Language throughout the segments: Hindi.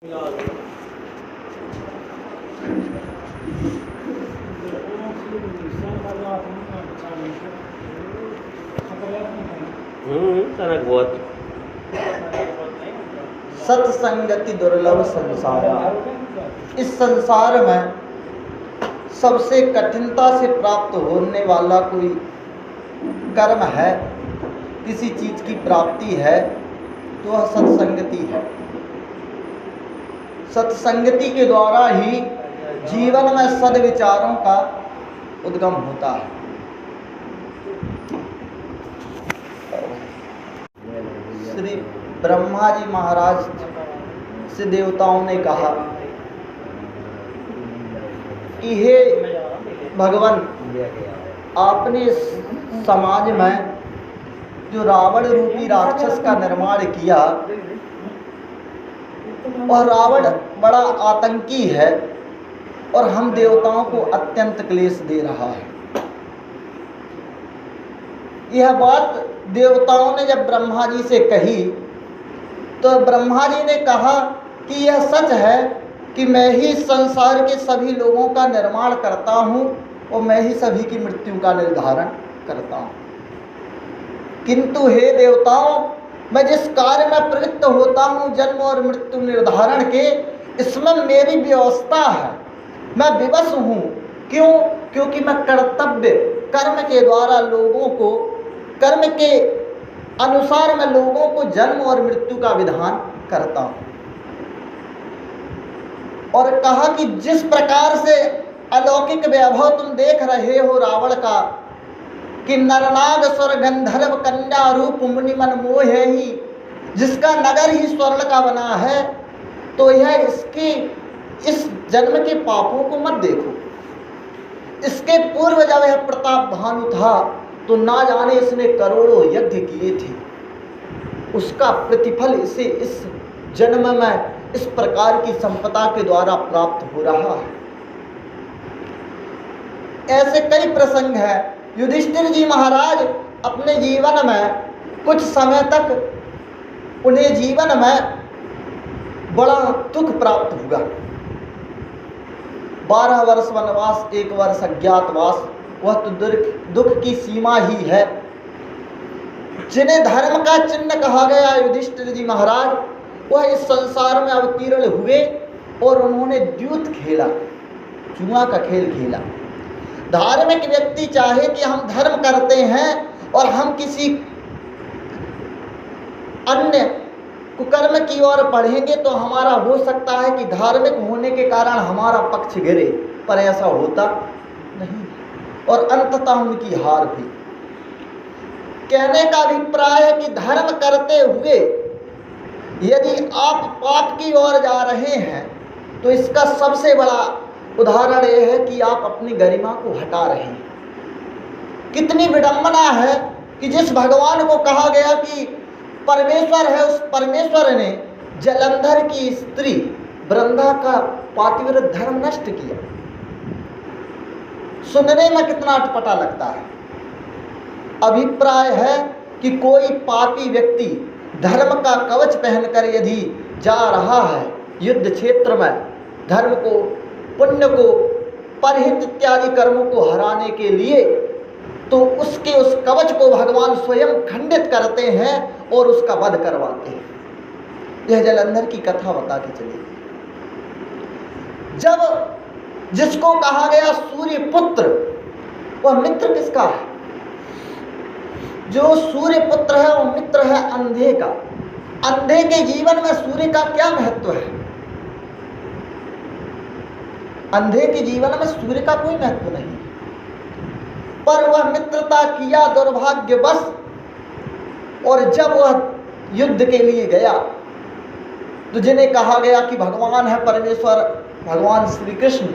तनक बहुत सत्संगति दुर्लभ संसार। इस संसार में सबसे कठिनता से प्राप्त होने वाला कोई कर्म है, किसी चीज की प्राप्ति है तो वह सत्संगति है। सत्संगति के द्वारा ही जीवन में सद्विचारों का उद्गम होता है। श्री ब्रह्मा जी महाराज से देवताओं ने कहा कि हे भगवान, आपने समाज में जो रावण रूपी राक्षस का निर्माण किया, वह रावण बड़ा आतंकी है और हम देवताओं को अत्यंत क्लेश दे रहा है। यह बात देवताओं ने जब ब्रह्मा जी से कही तो ब्रह्मा जी ने कहा कि यह सच है कि मैं ही संसार के सभी लोगों का निर्माण करता हूँ और मैं ही सभी की मृत्यु का निर्धारण करता हूँ, किंतु हे देवताओं, मैं जिस कार्य में प्रवृत्त होता हूँ जन्म और मृत्यु निर्धारण के, इसमें मेरी व्यवस्था है, मैं विवश हूँ। क्यों? क्योंकि मैं कर्तव्य कर्म के द्वारा लोगों को, कर्म के अनुसार मैं लोगों को जन्म और मृत्यु का विधान करता हूँ। और कहा कि जिस प्रकार से अलौकिक वैभव तुम देख रहे हो रावण का, कि नरनाग स्वर गंधर्व कन्या रूप मुनिमन मोह ही, जिसका नगर ही स्वर्ण का बना है, तो यह इसकी इस जन्म के पापों को मत देखो। इसके पूर्व जब यह प्रताप भानु था तो ना जाने इसने करोड़ों यज्ञ किए थे, उसका प्रतिफल इसे इस जन्म में इस प्रकार की संपदा के द्वारा प्राप्त हो रहा है। ऐसे कई प्रसंग हैं। युधिष्ठिर जी महाराज अपने जीवन में कुछ समय तक उन्हें जीवन में बड़ा दुख प्राप्त हुआ। 12 वर्ष वनवास, 1 वर्ष अज्ञातवास, वह तो दुख की सीमा ही है। जिन्हें धर्म का चिन्ह कहा गया युधिष्ठिर जी महाराज, वह इस संसार में अवतीर्ण हुए और उन्होंने द्यूत खेला, जुआ का खेल खेला। धार्मिक व्यक्ति चाहे कि हम धर्म करते हैं और हम किसी अन्य कुकर्म की ओर बढ़ेंगे तो हमारा हो सकता है कि धार्मिक होने के कारण हमारा पक्ष गिरे, पर ऐसा होता नहीं और अंततः उनकी हार हुई। कहने का अभिप्राय है कि धर्म करते हुए यदि आप पाप की ओर जा रहे हैं तो इसका सबसे बड़ा उदाहरण यह है कि आप अपनी गरिमा को हटा रहे हैं। कितनी विडंबना है कि जिस भगवान को कहा गया कि परमेश्वर है, उस परमेश्वर ने जलंधर की स्त्री वृंदा का पातिव्रत धर्म नष्ट किया। सुनने में कितना अटपटा लगता है। अभिप्राय है कि कोई पापी व्यक्ति धर्म का कवच पहनकर यदि जा रहा है युद्ध क्षेत्र में, धर्म को, पुण्य को, परहित इत्यादि कर्मों को हराने के लिए, तो उसके उस कवच को भगवान स्वयं खंडित करते हैं और उसका वध करवाते हैं। यह जलंधर की कथा बता के चली। जब जिसको कहा गया सूर्य पुत्र, वह मित्र किसका है? जो सूर्य पुत्र है वह मित्र है अंधे का। अंधे के जीवन में सूर्य का क्या महत्व है? अंधे के जीवन में सूर्य का कोई महत्व नहीं, पर वह मित्रता किया दुर्भाग्यवश। और जब वह युद्ध के लिए गया तो जिन्हें कहा गया कि भगवान है परमेश्वर, भगवान श्री कृष्ण,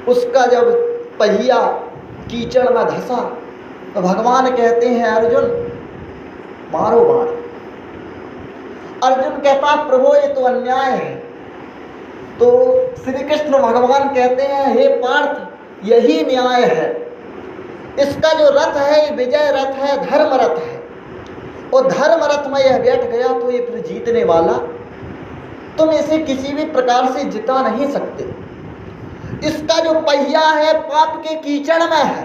उसका जब पहिया कीचड़ में धंसा तो भगवान कहते हैं अर्जुन मारो बाण। अर्जुन कहता प्रभु ये तो अन्याय है। तो श्री कृष्ण भगवान कहते हैं हे पार्थ यही न्याय है। इसका जो रथ है ये विजय रथ है, धर्म रथ है, और धर्म रथ में यह बैठ गया तो ये फिर जीतने वाला तुम इसे किसी भी प्रकार से जिता नहीं सकते। इसका जो पहिया है पाप के कीचड़ में है।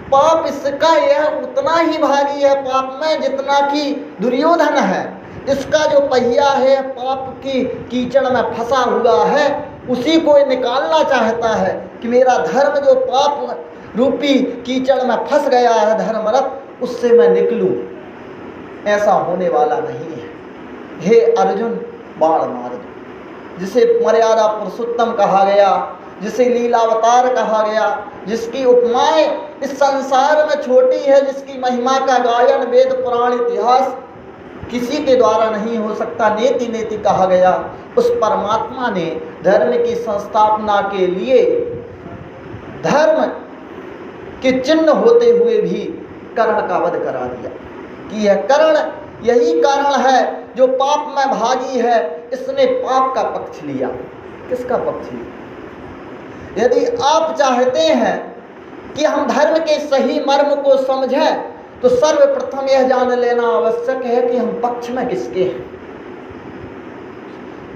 पाप इसका यह उतना ही भागी है पाप में जितना कि दुर्योधन है। इसका जो पहिया है पाप की कीचड़ में फंसा हुआ है, उसी को निकालना चाहता है कि मेरा धर्म जो पाप रूपी कीचड़ में फंस गया है धर्मरत, उससे मैं निकलूं। ऐसा होने वाला नहीं है। हे अर्जुन, बाण मार दो। जिसे मर्यादा पुरुषोत्तम कहा गया, जिसे लीलावतार कहा गया, जिसकी उपमाएं इस संसार में छोटी है, जिसकी महिमा का गायन वेद पुराण इतिहास किसी के द्वारा नहीं हो सकता, नेति नेति कहा गया, उस परमात्मा ने धर्म की संस्थापना के लिए धर्म के चिन्ह होते हुए भी कर्ण का वध करा दिया कि यह कर्ण यही कारण है जो पाप में भागी है। इसने पाप का पक्ष लिया। किसका पक्ष लिया? यदि आप चाहते हैं कि हम धर्म के सही मर्म को समझें तो सर्वप्रथम यह जान लेना आवश्यक है कि हम पक्ष में किसके हैं।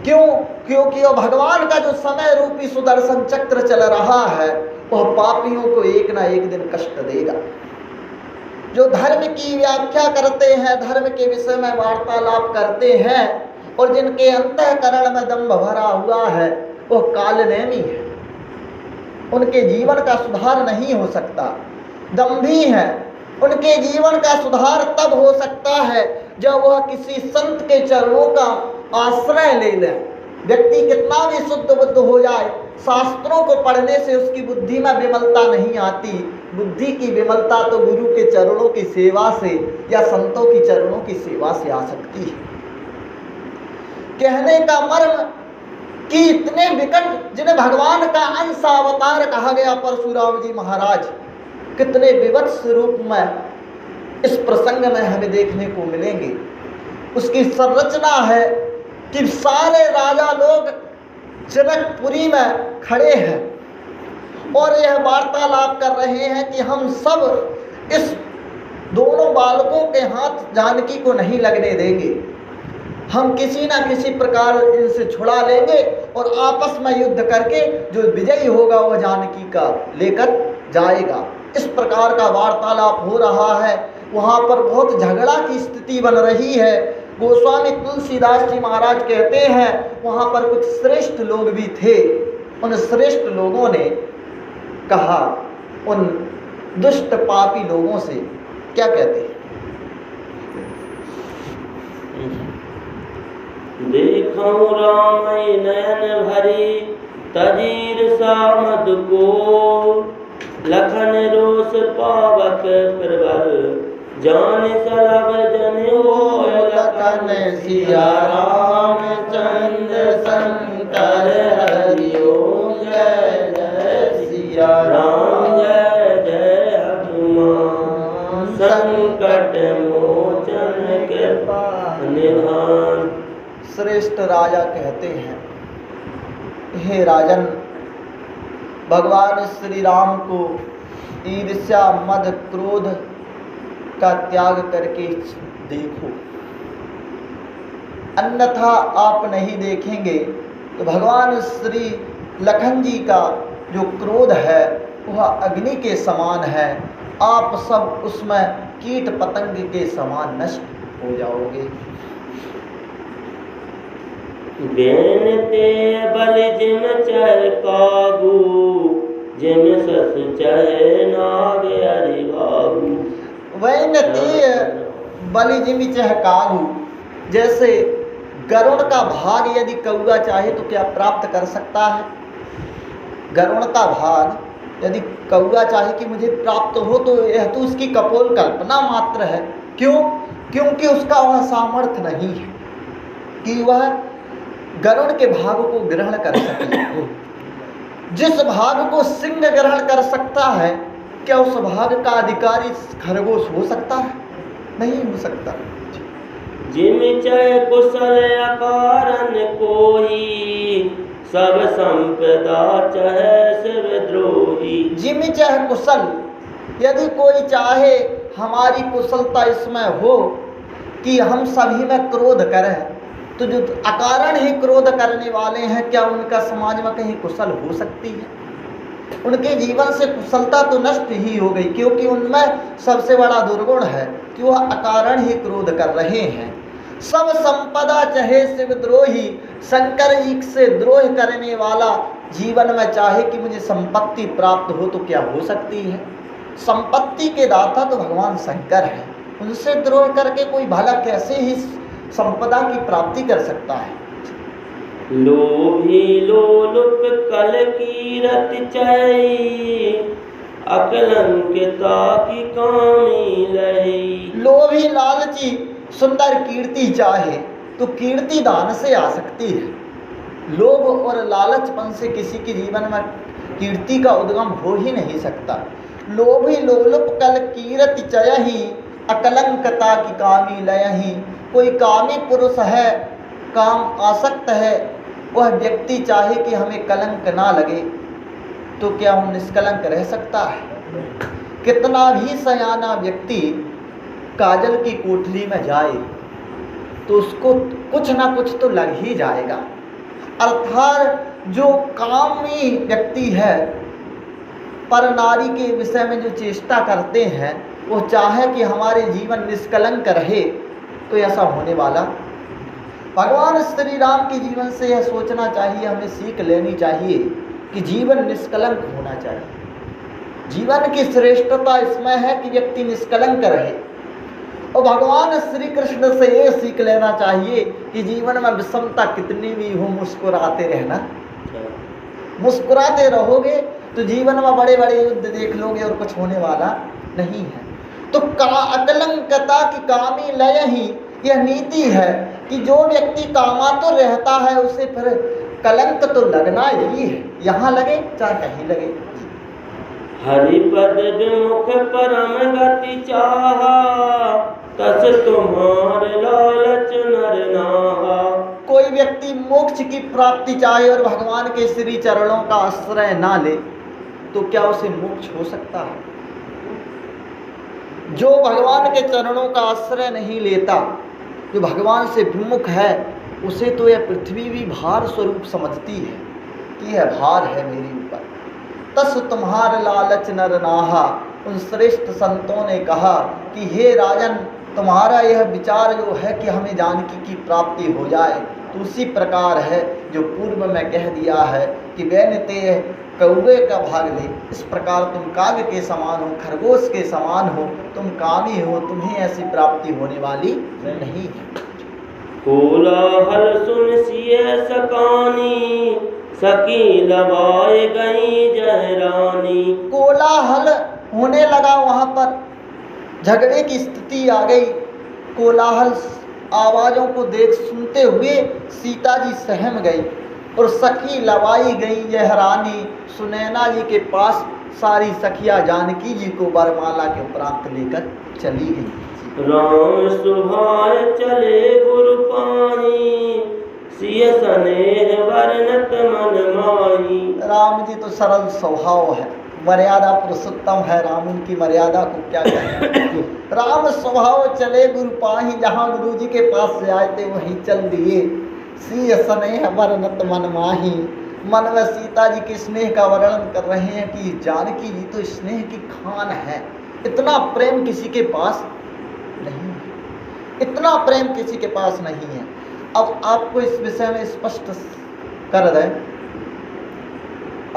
क्यों? क्योंकि वह भगवान का जो समय रूपी सुदर्शन चक्र चल रहा है वह पापियों को एक ना एक दिन कष्ट देगा। जो धर्म की व्याख्या करते हैं, धर्म के विषय में वार्तालाप करते हैं और जिनके अंतःकरण में दंभ भरा हुआ है, वह कालनेमी है। उनके जीवन का सुधार नहीं हो सकता, दंभी है। उनके जीवन का सुधार तब हो सकता है जब वह किसी संत के चरणों का आश्रय ले ले। व्यक्ति कितना भी शुद्ध बुद्ध हो जाए, शास्त्रों को पढ़ने से उसकी बुद्धि में विमलता नहीं आती। बुद्धि की विमलता तो गुरु के चरणों की सेवा से या संतों की चरणों की सेवा से आ सकती है। कहने का मर्म कि इतने विकट जिन्हें भगवान का अंश अवतार कहा गया परशुराम जी महाराज, कितने विवत्स रूप में इस प्रसंग में हमें देखने को मिलेंगे। उसकी संरचना है कि सारे राजा लोग जनकपुरी में खड़े हैं और यह वार्तालाप कर रहे हैं कि हम सब इस दोनों बालकों के हाथ जानकी को नहीं लगने देंगे। हम किसी ना किसी प्रकार इनसे छुड़ा लेंगे और आपस में युद्ध करके जो विजयी होगा वह जानकी का लेकर जाएगा। इस प्रकार का वार्तालाप हो रहा है। वहाँ पर बहुत झगड़ा की स्थिति बन रही है। गोस्वामी तुलसीदास जी महाराज कहते हैं वहाँ पर कुछ श्रेष्ठ लोग भी थे। उन श्रेष्ठ लोगों ने कहा उन दुष्ट पापी लोगों से, क्या कहते हैं? देखो राम नयन भरी तजीर सामद को, लखन रोष पावक प्रबल जान सरब जन हो। लखन सिया राम चंद्र शंकर हरि ओम, जय जय सिया राम, जय जय हनुमान, संकट मोचन कृपा निधान। श्रेष्ठ राजा कहते हैं, हे राजन, भगवान श्री राम को ईर्ष्या मद क्रोध का त्याग करके देखो, अन्यथा आप नहीं देखेंगे तो भगवान श्री लखन जी का जो क्रोध है वह अग्नि के समान है। आप सब उसमें कीट पतंग के समान नष्ट हो जाओगे। बेनते बल जिम चर काबू, जिम सस चह नाग हरि बाबू। वैनते बलि जिम चह काबू, जैसे गरुण का भाग यदि कौआ चाहे तो क्या प्राप्त कर सकता है? गरुण का भाग यदि कौआ चाहे कि मुझे प्राप्त हो तो यह तो उसकी कपोल कल्पना मात्र है। क्यों? क्योंकि उसका वह सामर्थ्य नहीं है कि वह गरुड़ के भाग को ग्रहण कर सके। जिस भाग को सिंह ग्रहण कर सकता है, क्या उस भाग का अधिकारी खरगोश हो सकता है? नहीं हो सकता। जिम चय कुशल अकारन कोई, सब संपदा चह शिव द्रोही। जिम चह कुशल, यदि कोई चाहे हमारी कुशलता इसमें हो कि हम सभी में क्रोध करें, तो जो अकारण ही क्रोध करने वाले हैं, क्या उनका समाज में कहीं कुशल हो सकती है? उनके जीवन से कुशलता तो नष्ट ही हो गई, क्योंकि उनमें सबसे बड़ा दुर्गुण है कि वह अकारण ही क्रोध कर रहे हैं। सब संपदा चाहे शिव द्रोही, शंकर जी से द्रोह करने वाला जीवन में चाहे कि मुझे संपत्ति प्राप्त हो तो क्या हो सकती है? संपत्ति के दाता तो भगवान शंकर है, उनसे द्रोह करके कोई भला कैसे ही संपदा की प्राप्ति कर सकता है? लोभी लोलुप कल कीरत चई, अकलंकिता की कामी लई। लोभी लालची सुंदर कीर्ति चाहे तो कीर्ति दान से आ सकती है। लोभ और लालचपन से किसी के जीवन में कीर्ति का उद्गम हो ही नहीं सकता। लोभी लोलुप कल कीरति चयहि, अकलंकता की कामी लयहि। कोई कामी पुरुष है, काम आसक्त है, वह व्यक्ति चाहे कि हमें कलंक ना लगे तो क्या वो निष्कलंक रह सकता है? कितना भी सयाना व्यक्ति काजल की कोठरी में जाए तो उसको कुछ ना कुछ तो लग ही जाएगा। अर्थात जो कामी व्यक्ति है, पर नारी के विषय में जो चेष्टा करते हैं, वो चाहे कि हमारे जीवन निष्कलंक रहे तो ऐसा होने वाला। भगवान श्री राम के जीवन से यह सोचना चाहिए, हमें सीख लेनी चाहिए कि जीवन निष्कलंक होना चाहिए। जीवन की श्रेष्ठता इसमें है कि व्यक्ति निष्कलंक रहे। और भगवान श्री कृष्ण से ये सीख लेना चाहिए कि जीवन में विषमता कितनी भी हो, मुस्कुराते रहना। मुस्कुराते रहोगे तो जीवन में बड़े बड़े युद्ध देख लोगे और कुछ होने वाला नहीं है। तो अकलंकता की कामी लय ही यह नीति है कि जो व्यक्ति कामातुर रहता है उसे फिर कलंक तो लगना ही है, यहाँ लगे चाहे कहीं लगे। हरिपद विमुख परम गति चाहा, तस तुम्हार लालच नर नाहा। कोई व्यक्ति मोक्ष की प्राप्ति चाहे और भगवान के श्री चरणों का आश्रय ना ले तो क्या उसे मोक्ष हो सकता है? जो भगवान के चरणों का आश्रय नहीं लेता, जो भगवान से विमुख है, उसे तो यह पृथ्वी भी भार स्वरूप समझती है कि यह भार है मेरे ऊपर। तस तुम्हार लालच नर नाहा। उन श्रेष्ठ संतों ने कहा कि हे राजन, तुम्हारा यह विचार जो है कि हमें जानकी की प्राप्ति हो जाए, तो उसी प्रकार है जो पूर्व में कह दिया है कि वैनते कौवे का भाग ले। इस प्रकार तुम काव्य के समान हो, खरगोश के समान हो, तुम कामी हो, तुम्हें ऐसी प्राप्ति होने वाली नहीं है। कोलाहल सुन सिय सकानी, सकी लवाए गई जहरानी। कोलाहल होने लगा, वहाँ पर झगड़े की स्थिति आ गई। कोलाहल आवाज़ों को देख सुनते हुए सीता जी सहम गई और सखी लवाई गई जहरानी। सुनैना जी के पास सारी सखिया जानकी जी को वरमाला के उपरांत लेकर चली गई। राम सुभाय चले गुरु पाई, सिय स्नेह वर्णत मन माही। राम जी तो सरल स्वभाव है, मर्यादा पुरुषोत्तम है, राम उनकी मर्यादा को क्या कहें। राम स्वभाव चले गुरु पाही, जहाँ गुरु जी के पास से आए थे वहीं चल दिए। सिय स्नेह वर्णत मन माही। मन में सीता जी के स्नेह का वर्णन कर रहे हैं कि जानकी जी तो स्नेह की खान है। इतना प्रेम किसी के पास नहीं है, इतना प्रेम किसी के पास नहीं है। अब आपको इस विषय में स्पष्ट कर दें,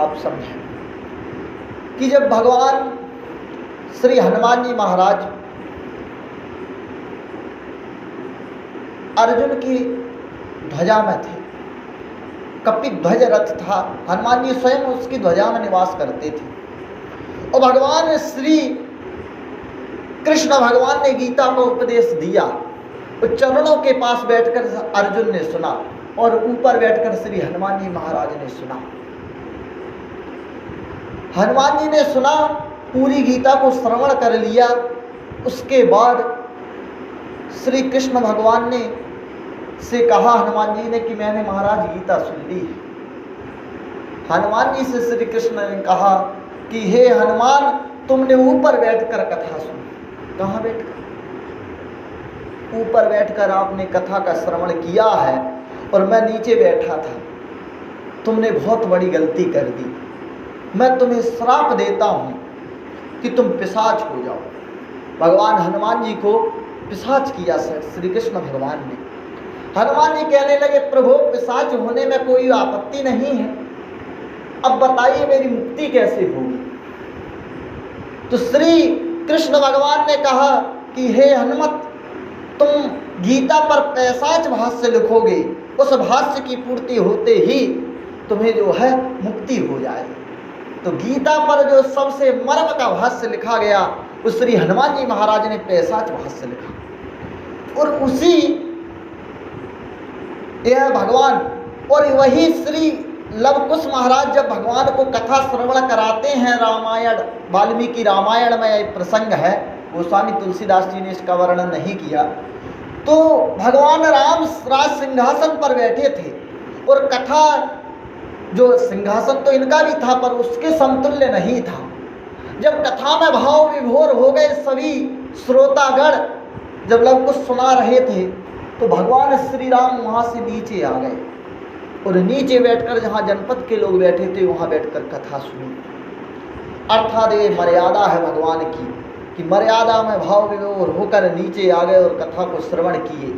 आप समझें कि जब भगवान श्री हनुमान जी महाराज अर्जुन की ध्वजा में थे, कपिध्वज रथ था, हनुमान जी स्वयं उसकी ध्वजा में निवास करते थे। और भगवान श्री कृष्ण भगवान ने गीता को उपदेश दिया। और चरणों के पास बैठकर अर्जुन ने सुना और ऊपर बैठकर श्री हनुमान जी महाराज ने सुना। हनुमान जी ने सुना, पूरी गीता को श्रवण कर लिया। उसके बाद श्री कृष्ण भगवान ने से कहा हनुमान जी ने कि मैंने महाराज गीता सुन ली है। हनुमान जी से श्री कृष्ण ने कहा कि हे हनुमान, तुमने ऊपर बैठकर कथा सुनी। कहाँ बैठकर? ऊपर बैठकर आपने कथा का श्रवण किया है और मैं नीचे बैठा था, तुमने बहुत बड़ी गलती कर दी। मैं तुम्हें श्राप देता हूँ कि तुम पिशाच हो जाओ। भगवान हनुमान जी को पिशाच किया श्री कृष्ण भगवान ने। हनुमान जी कहने लगे, प्रभु पिशाच होने में कोई आपत्ति नहीं है, अब बताइए मेरी मुक्ति कैसे होगी। तो श्री कृष्ण भगवान ने कहा कि हे हनुमत, तुम गीता पर पिशाच भाष्य लिखोगे, उस भाष्य की पूर्ति होते ही तुम्हें जो है मुक्ति हो जाएगी। तो गीता पर जो सबसे मर्म का भाष्य लिखा गया, उस श्री हनुमान जी महाराज ने पिशाच भाष्य लिखा। और उसी यह भगवान, और वही श्री लवकुश महाराज जब भगवान को कथा श्रवण कराते हैं, रामायण वाल्मीकि रामायण में एक प्रसंग है, गोस्वामी तुलसीदास जी ने इसका वर्णन नहीं किया। तो भगवान राम राज सिंहासन पर बैठे थे और कथा, जो सिंहासन तो इनका भी था पर उसके समतुल्य नहीं था। जब कथा में भाव विभोर हो गए सभी श्रोतागण, जब लवकुश सुना रहे थे, तो भगवान श्री राम वहाँ से नीचे आ गए और नीचे बैठकर जहाँ जनपद के लोग बैठे थे वहाँ बैठकर कथा सुनी। अर्थात ये मर्यादा है भगवान की कि मर्यादा में भाव विभोर होकर नीचे आ गए और कथा को श्रवण किए।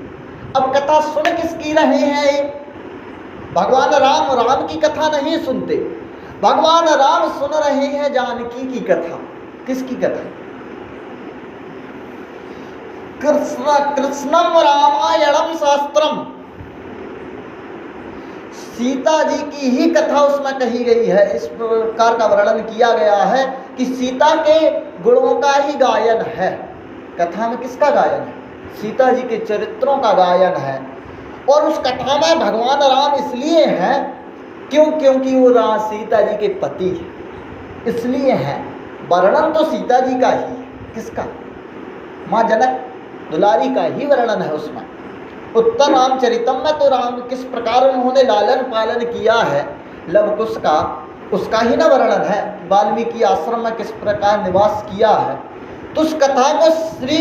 अब कथा सुन किसकी रहे हैं? भगवान राम राम की कथा नहीं सुनते, भगवान राम सुन रहे हैं जानकी की कथा। किसकी कथा? कृष्णम रामायणम शास्त्रम, सीता जी की ही कथा उसमें कही गई है। इस प्रकार का वर्णन किया गया है कि सीता के गुणों का ही गायन है। कथा में किसका गायन है? सीता जी के चरित्रों का गायन है। और उस कथा में भगवान राम इसलिए हैं क्योंकि वो सीता जी के पति है, इसलिए हैं। वर्णन तो सीता जी का ही है। किसका? माँ जनक दुलारी का ही वर्णन है उसमें। उत्तर रामचरितम में तो राम किस प्रकार उन्होंने लालन पालन किया है लवकुश का, उसका ही ना वर्णन है। वाल्मीकि आश्रम में किस प्रकार निवास किया है, तो उस कथा को श्री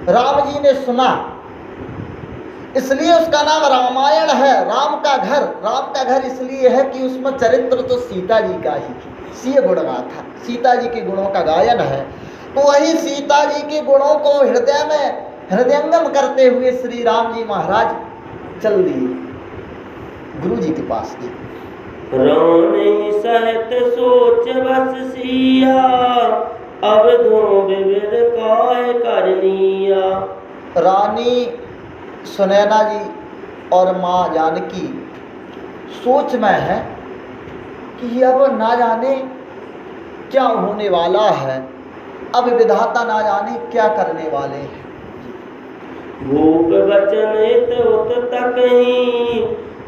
राम जी ने सुना, इसलिए उसका नाम रामायण है। राम का घर इसलिए है कि उसमें चरित्र तो सीता जी का ही, सीय गुणगाथा, सीता जी के गुणों का गायन है। तो वही सीता जी के गुणों को हृदय में हृदयंगम करते हुए श्री राम जी महाराज चल दिए गुरु जी के पास गए। रानी सहत सोच बस सिया, अब धो विविध काय करनिया। रानी सुनैना जी और माँ जानकी सोच में है कि अब ना जाने क्या होने वाला है, अब विधाता ना जाने क्या करने वाले हैं। भूप बचन इत उत तकहीं,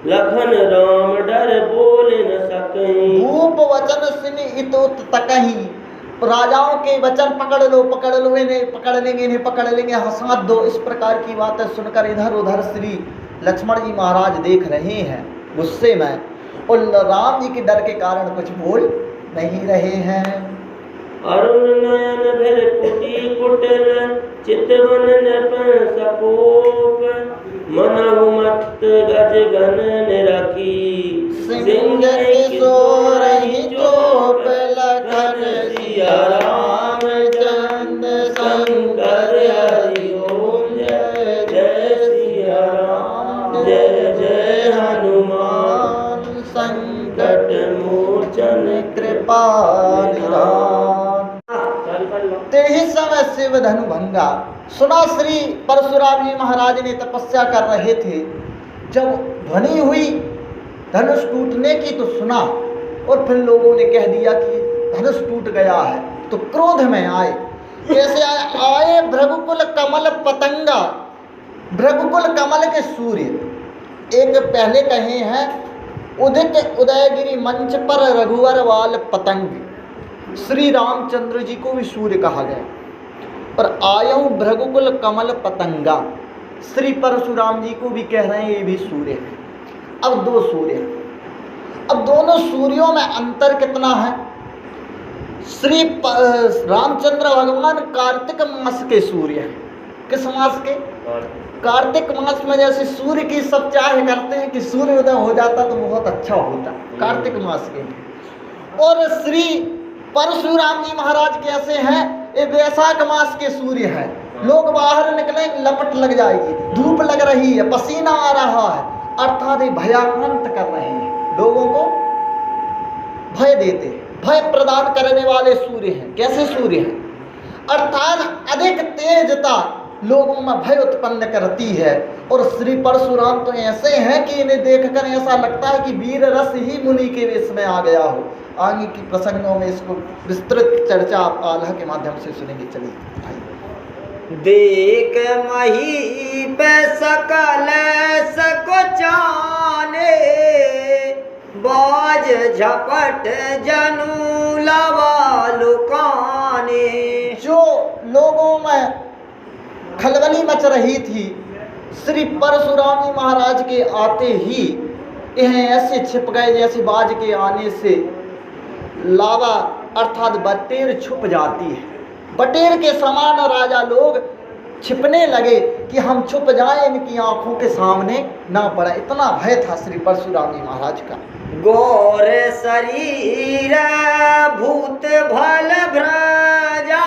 लखन राम डर बोल न सकहीं। भूप वचन सुनि इत उत तकहीं, राजाओं के वचन पकड़ लो इन्हें पकड़ लेंगे, हंसा दो, इस प्रकार की बातें सुनकर इधर उधर श्री लक्ष्मण जी महाराज देख रहे हैं गुस्से में, और राम जी के डर के कारण कुछ बोल नहीं रहे हैं। अरुण नयन भर कुटी कुटिल, चितवन नृपन सकोप। मनहु मत गज गन निरखी, सिंह किशोर ही चोप। लखन सिया राम चंद्र शंकर हरि ओम। जय जय सिया राम, जय जय हनुमान। संकट मोचन कृपा निधान। तेहि समय शिव धनु भंगा। सुना श्री परशुराम जी महाराज ने तपस्या कर रहे थे, जब ध्वनि हुई धनुष टूटने की तो सुना, और फिर लोगों ने कह दिया कि धनुष टूट गया है, तो क्रोध में आए। कैसे आए? भृगुकुल कमल पतंगा, भृगुकुल कमल के सूर्य। एक पहले कहे हैं उदित उदयगिरी मंच पर रघुवर वाल पतंग, श्री रामचंद्र जी को भी सूर्य कहा गया। और आयु भृगुकुल कमल पतंगा, श्री परशुराम जी को भी कह रहे हैं ये भी सूर्य है। अब दो सूर्य, अब दोनों सूर्यों में अंतर कितना है? श्री रामचंद्र भगवान कार्तिक मास के सूर्य हैं। किस मास के? कार्तिक मास में जैसे सूर्य की सब चाह करते हैं कि सूर्य उदय हो जाता तो बहुत अच्छा होता, कार्तिक मास के। और श्री परशुराम जी महाराज कैसे हैं, ये वैशाख मास के सूर्य हैं। लोग बाहर निकले लपट लग जाएगी, धूप लग रही है, पसीना आ रहा है, अर्थात ये भयाक्रांत कर रहे हैं, लोगों को भय देते, भय प्रदान करने वाले सूर्य हैं। कैसे सूर्य हैं, अर्थात अधिक तेजता लोगों में भय उत्पन्न करती है। और श्री परशुराम तो ऐसे हैं कि इन्हें देखकर ऐसा लगता है कि वीर रस ही मुनि के वेश में आ गया हो। आगे की प्रसंगों में इसको विस्तृत चर्चा आप आल्हा के माध्यम से सुनेंगे। चलिए। देख मही पे सकल सको जाने, बाज झपट जनु लवा लुकाने। जो लोगों में खलबली मच रही थी, श्री परशुराम जी महाराज के आते ही यह ऐसे छिप गए जैसे बाज के आने से लावा अर्थात बटेर छुप जाती है। बटेर के समान राजा लोग छिपने लगे कि हम छुप जाएं, इनकी आंखों के सामने ना पड़ा। इतना भय था श्री परशुराम जी महाराज का। गौर शरीर भूत भल भ्रजा,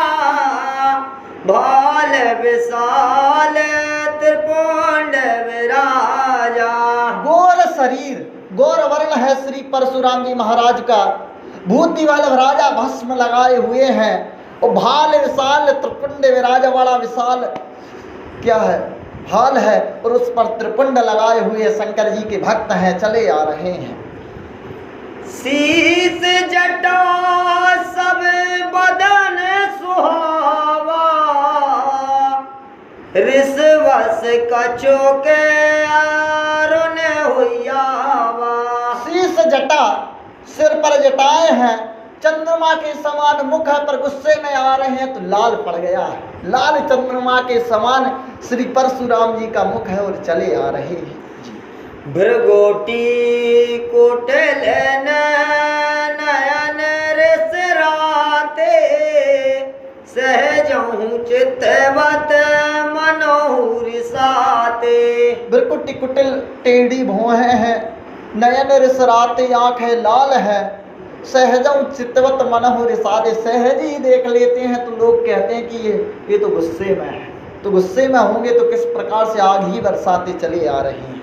भाल विशाल त्रिपुंड विराजा। गौर शरीर, गौर वर्ण है श्री परशुराम जी महाराज का। भूति वाले राजा भस्म लगाए हुए हैं और भाल विशाल त्रिपुंड विराजा वाला विशाल क्या है, भाल है, और उस पर त्रिपुंड लगाए हुए शंकर जी के भक्त हैं, चले आ रहे हैं। शीस जटा सब बदन सुहावा, रिसवस कछो के अरुण हुइयावा। शीस जटा, सिर पर जटाएं हैं, चंद्रमा के समान मुख है, पर गुस्से में आ रहे हैं तो लाल पड़ गया है। लाल चंद्रमा के समान श्री परशुराम जी का मुख है और चले आ रहे हैं। भृगोटी कुटिल नयन रिसराते, सहजहु चित्तवत मनोहु रिसाते। भृकुटी कुटिल टेढ़ी भौहें हैं, नयन रिसराते आंखें लाल है, सहजम चित्तवत मनहु रिसाते। सहज ही देख लेते हैं तो लोग कहते हैं कि ये तो गुस्से में है। तो गुस्से में होंगे तो किस प्रकार से आग ही बरसाते चले आ रहे हैं।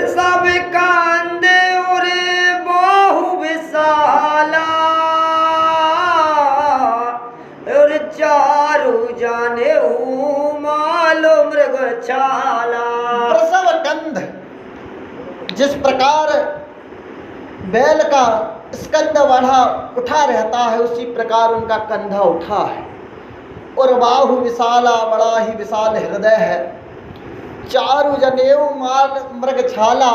सब कांद और बाहु विशाला, और चारु जाने मालो मृग छाला। प्रसव कंध, जिस प्रकार बैल का स्कंद बढ़ा उठा रहता है उसी प्रकार उनका कंधा उठा है। और बाहु विशाला, बड़ा ही विशाल हृदय है। चारु जनेऊ माल मृग छाला,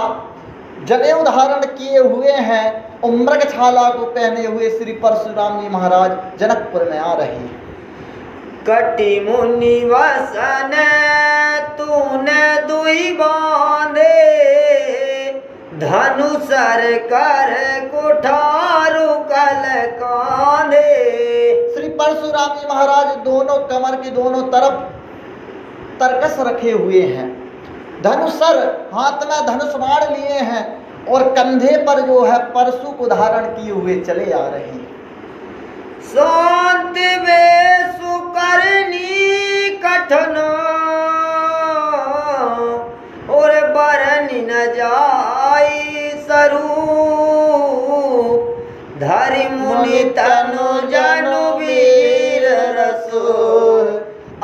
जनेऊ धारण किए हुए हैं और मृग छाला को पहने हुए श्री परशुराम जी महाराज जनकपुर में आ रहे हैं। कटी मुनि वसन तूने दुई बांधे, धनुसर कर कुठारु कल कांधे। श्री परशुराम जी महाराज दोनों कमर के दोनों तरफ तरकस रखे हुए हैं, धनुसर हाथ में धनुष बाण लिए हैं और कंधे पर जो है परशु को धारण किए हुए चले आ रहे हैं। शांत वेशु करनी कठन, और बरनी न जाई स्वरूप, धरि मुनि तनु जनु वीर रसो,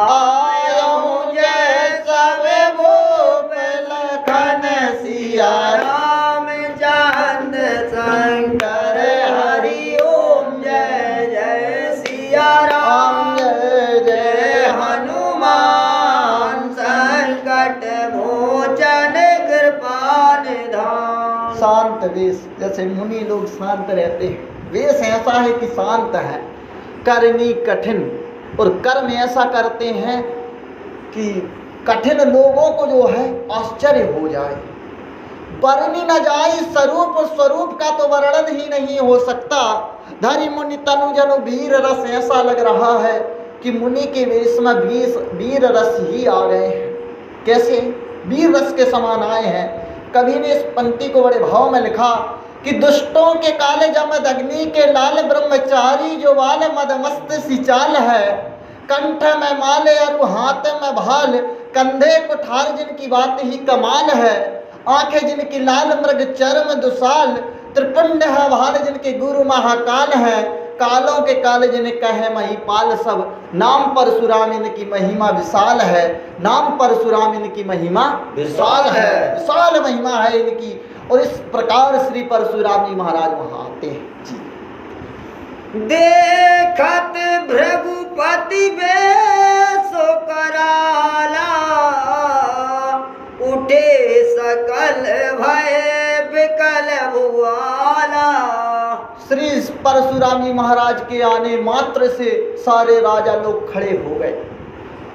आयहु जय सब भूप लखन सिया राम चंद शंकर हरि ओम जय जय सिया राम जय जय हनुमान संकट मोचन कृपा निधान। शांत वेश, जैसे मुनि लोग शांत रहते हैं, वेश ऐसा है कि शांत है। करनी कठिन, और कर्म ऐसा करते हैं कि कठिन लोगों को जो है आश्चर्य हो जाए। वर्णि न जाई स्वरूप, स्वरूप का तो वर्णन ही नहीं हो सकता। धरि मुनि तनु जनु वीर रस, ऐसा लग रहा है कि मुनि के वेश में वीर रस ही आ गए हैं। कैसे वीर रस के समान आए हैं। कवि ने इस पंक्ति को बड़े भाव में लिखा कि दुष्टों के काले जमद अग्नि के लाल ब्रह्मचारी जो वाल मदमस्त सी चाल है, कंठ में माले और हाथ में भाल, कंधे कुठार जिनकी बात ही कमाल है, आंखें जिनकी लाल मृग चर्म दुसाल, त्रिपुंड है भाल जिनके गुरु महाकाल है, कालों के काल जिन्हें कहे महिपाल सब, नाम परशुराम इनकी महिमा विशाल है, नाम परशुराम इनकी महिमा विशाल है, विशाल महिमा है इनकी। और इस प्रकार श्री परशुराम जी महाराज वहां आते हैं जी। देखत भृगुपति बेसो कराला, उठे सकल भय बिकल भुआला। श्री परशुराम जी महाराज के आने मात्र से सारे राजा लोग खड़े हो गए,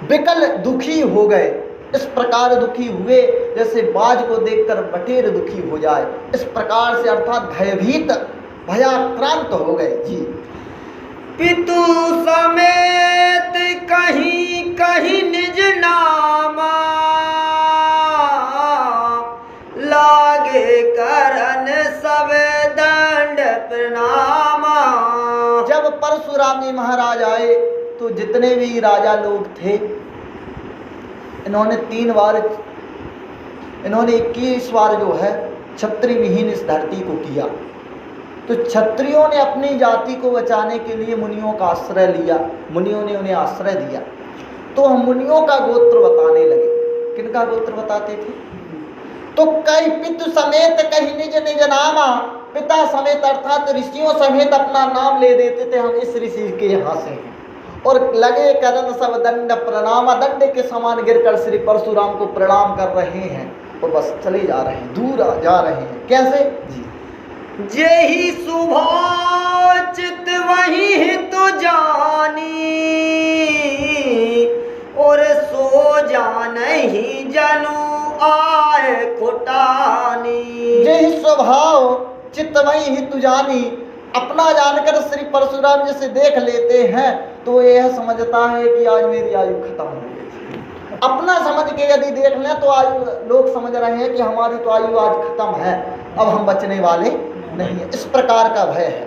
बिकल दुखी हो गए। इस प्रकार दुखी हुए जैसे बाज को देखकर बटेर दुखी हो जाए, इस प्रकार से अर्थात भयभीत भयाक्रांत हो गए जी। पितु समेत कहीं कहीं निज नामा, लागे करन सब दंड प्रणामा। जब परशुराम जी महाराज आए तो जितने भी राजा लोग थे, इन्होंने 21 बार जो है क्षत्रिय विहीन इस धरती को किया। तो क्षत्रियों ने अपनी जाति को बचाने के लिए मुनियों का आश्रय लिया, मुनियों ने उन्हें आश्रय दिया। तो हम मुनियों का गोत्र बताने लगे। किनका गोत्र बताते थे? तो कई पितु समेत कहीं निज निज नामा, पिता समेत अर्थात ऋषियों समेत अपना नाम ले देते थे, हम इस ऋषि के यहाँ से हैं। और लगे करन सब दंड प्रणाम, दंड के समान गिरकर श्री परशुराम को प्रणाम कर रहे हैं और बस चले जा रहे हैं, दूर जा रहे हैं। कैसे जी? जेहि सुभाचित वही हित जानी, और सो जानहि जनु आए खुटानी। जेहि स्वभाव चित्त वही हित जानी, अपना जानकर श्री परशुराम जी से देख लेते हैं तो यह समझता है कि आज मेरी आयु खत्म हो गई। अपना समझ के यदि देख लें तो आयु, लोग समझ रहे हैं कि हमारी तो आयु आज खत्म है, अब हम बचने वाले नहीं है। इस प्रकार का भय है।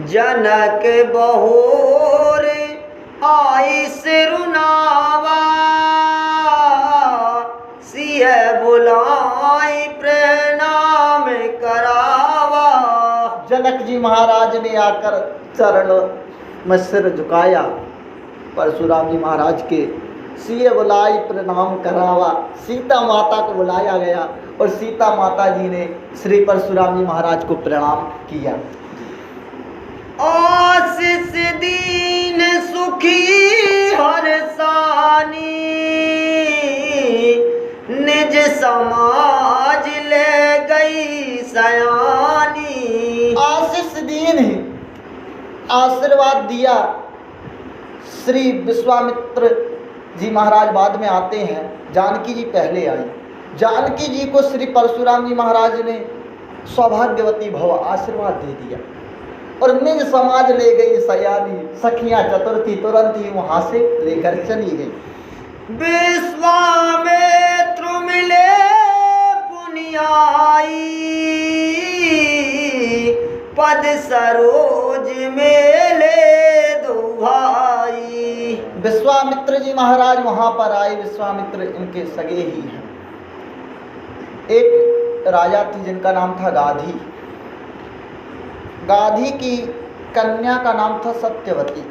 जनक बहोर आई सिरुनावा, सिय बुलाई प्रणाम करावा। जनक जी महाराज ने आकर चरण में सिर झुकाया, परशुराम जी महाराज के सिय बुलाई प्रणाम करावा। सीता माता को बुलाया गया और सीता माता जी ने श्री परशुराम जी महाराज को प्रणाम किया। आशीष दीन सुखी हर सानी, निज समाज ले गई सयानी। आशीष दीन आशीर्वाद दिया। श्री विश्वामित्र जी महाराज बाद में आते हैं, जानकी जी पहले आई। जानकी जी को श्री परशुराम जी महाराज ने सौभाग्यवती भव आशीर्वाद दे दिया और निज समाज ले गई सयानी। सखियां चतुर्थी तुरंत ही वहां से लेकर चली गई। विश्वामित्र मिले पुनियाई, पद सरोज मेले दो भाई। विश्वामित्र जी महाराज वहां पर आए। विश्वामित्र इनके सगे ही हैं। एक राजा थी जिनका नाम था गाधी। गाधी की कन्या का नाम था सत्यवती।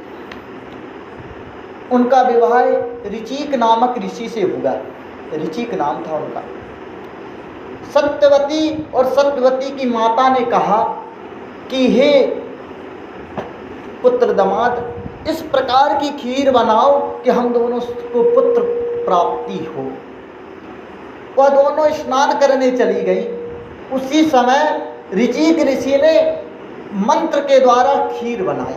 उनका विवाह ऋचिक नामक ऋषि से हुआ। ऋचिक नाम था उनका। सत्यवती और सत्यवती की माता ने कहा कि हे पुत्र दामाद, इस प्रकार की खीर बनाओ कि हम दोनों को पुत्र प्राप्ति हो। वह दोनों स्नान करने चली गई। उसी समय ऋचिक ऋषि ने मंत्र के द्वारा खीर बनाई।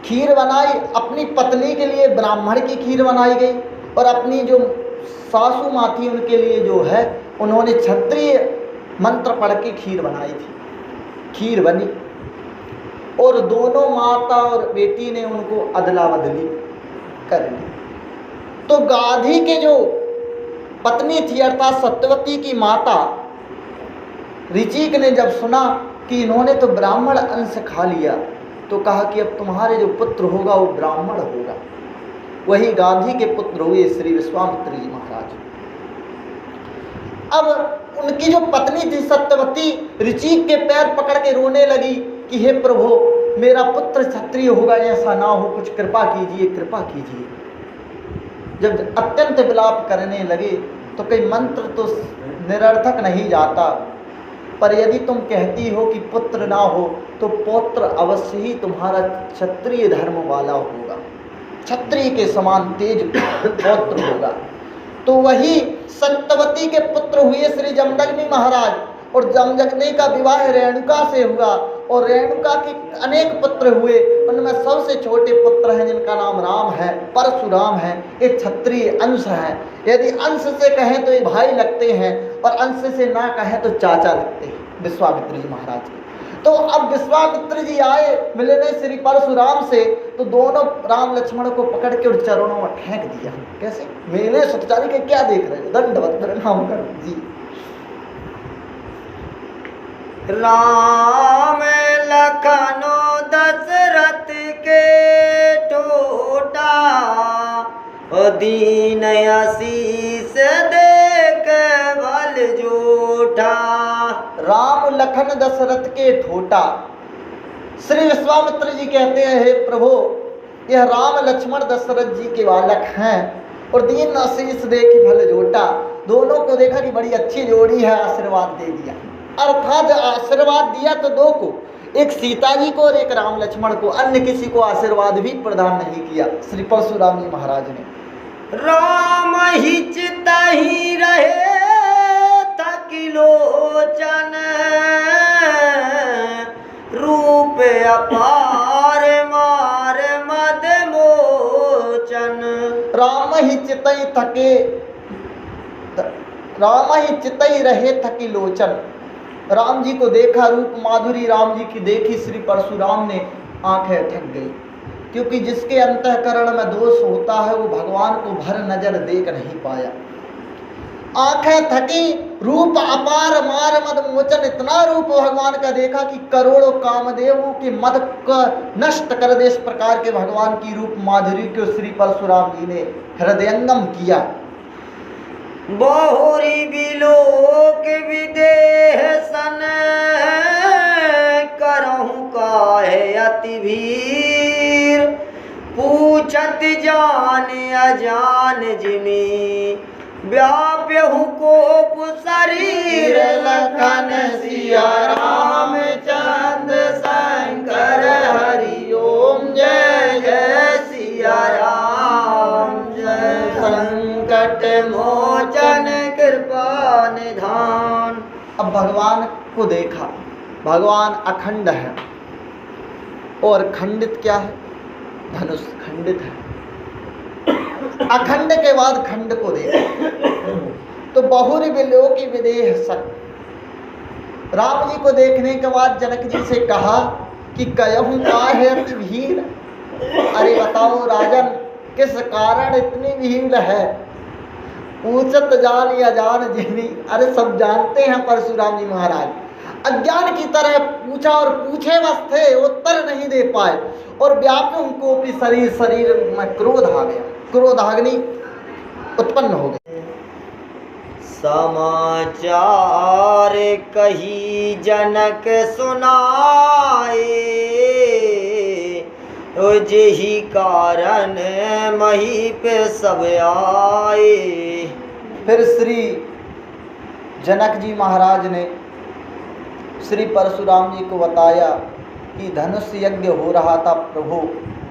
खीर बनाई, अपनी पत्नी के लिए ब्राह्मण की खीर बनाई गई और अपनी जो सासू माँ थी उनके लिए जो है उन्होंने क्षत्रिय मंत्र पढ़ के खीर बनाई थी। खीर बनी और दोनों माता और बेटी ने उनको अदला बदली कर ली। तो गाधी के जो पत्नी थी अर्थात सत्यवती की माता ऋचिक ने जब सुना कि इन्होंने तो ब्राह्मण अंश खा लिया, तो कहा कि अब तुम्हारे जो पुत्र होगा वो ब्राह्मण होगा। वही गांधी के पुत्र हुए श्री विश्वामित्र जी महाराज। अब उनकी जो पत्नी थी सत्यवती ऋचिक के पैर पकड़ के रोने लगी कि हे प्रभु, मेरा पुत्र क्षत्रिय होगा, ऐसा ना हो, कुछ कृपा कीजिए, कृपा कीजिए। जब अत्यंत विलाप करने लगे तो कई मंत्र तो निरर्थक नहीं जाता, पर यदि तुम कहती हो कि पुत्र ना हो तो पौत्र अवश्य ही तुम्हारा क्षत्रिय धर्म वाला होगा, क्षत्रिय के समान तेज पौत्र होगा। तो वही सत्यवती के पुत्र हुए श्री जमदग्नि महाराज, और जमदग्नि का विवाह रेणुका से हुआ, और रेणुका के अनेक पुत्र हुए। उनमें सबसे छोटे पुत्र हैं जिनका नाम राम है, परशुराम है। ये क्षत्रिय अंश है। यदि अंश से कहें तो ये भाई लगते हैं, और अंश से ना कहें तो चाचा लगते हैं विश्वामित्र जी महाराज के। तो अब विश्वामित्र जी आए मिलने श्री परशुराम से, तो दोनों राम लक्ष्मण को पकड़ के और चरणों में फेंक दिया। कैसे? मेले सतचारी के क्या देख रहे हो, दंडवत प्रणाम कर जी। राम लखनो दशरथ के टोटा, दीन आशीष देख बल जोटा। राम लखन दशरथ के ठोटा। श्री विश्वामित्र जी कहते हैं, हे प्रभु, यह राम लक्ष्मण दशरथ जी के बालक हैं, और दीन आशीष देखी भल जोटा। दोनों को देखा कि बड़ी अच्छी जोड़ी है, आशीर्वाद दे दिया। अर्थात आशीर्वाद दिया तो दो को, एक सीता जी को और एक राम लक्ष्मण को, अन्य किसी को आशीर्वाद भी प्रदान नहीं किया श्री परशुराम जी महाराज ने। राम ही चितहि रहे थकिलोचन, रूप अपार मार मद मोचन। राम ही चितई रहे थकी लोचन। राम जी को देखा, रूप माधुरी राम जी की देखी श्री परशुराम ने आंखें ठग गई, क्योंकि जिसके अंतःकरण में दोष होता है वो भगवान को भर नजर देख नहीं पाया। आंखें थकी, रूप अपार मार मद मोचन। इतना रूप भगवान का देखा कि करोड़ों कामदेवों के मद को नष्ट कर दे, इस प्रकार के भगवान की रूप माधुरी को श्री परशुराम जी ने हृदयंगम किया। बहुरी बिलोक विदेह सन, करहु काहे अति भीर। पूछत जान अजान जिमी, व्याप्यहु कोप शरीर। लखन सिया राम चंद्र शंकर हरि ओम। जय जय सिया राम, जय संकट मोचन कृपा निधान। अब भगवान को देखा, भगवान अखंड है, और खंडित क्या है? धनुष खंडित है। अखंड के बाद खंड को देखा, तो बहुरी बिलोकी विदेह सन। राम जी को देखने के बाद जनक जी से कहा कि कयहूँ काहे अति भीड़। अरे बताओ राजन, किस कारण इतनी भीड़ है? पूछत जान या जान जिनी। अरे सब जानते हैं परशुराम जी महाराज, अज्ञान की तरह पूछा और पूछे बस थे, उत्तर नहीं दे पाए। और व्याप्य उनको भी शरीर में क्रोध आ गया, क्रोधाग्नि उत्पन्न हो गई। समाचार कही जनक सुनाए, जेहि कारण मही पे सब आए। फिर श्री जनक जी महाराज ने श्री परशुराम जी को बताया कि धनुष यज्ञ हो रहा था प्रभु,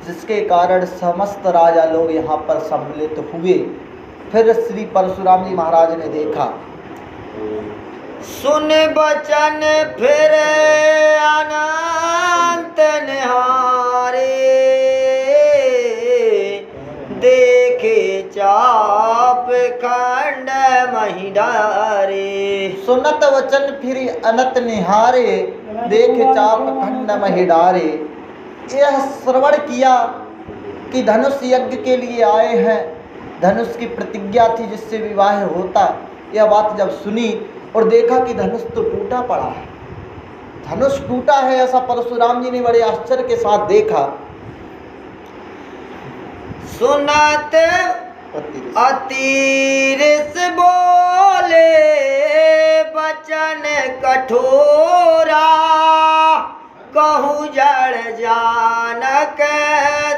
जिसके कारण समस्त राजा लोग यहाँ पर सम्मिलित हुए। फिर श्री परशुराम जी महाराज ने देखा, सुन बचन फिर अनंत निहारे, देखे चाप खंड मही डारे। सुनत वचन फिर अनंत निहारे, देख चाप खंड मही डारे। यह श्रवण किया कि धनुष यज्ञ के लिए आए हैं, धनुष की प्रतिज्ञा थी जिससे विवाह होता। यह बात जब सुनी और देखा कि धनुष तो टूटा पड़ा है, धनुष टूटा है, ऐसा परशुराम जी ने बड़े आश्चर्य के साथ देखा। सुनत अतीरिस बोले बचन कठोरा, कहूँ जड़ जानक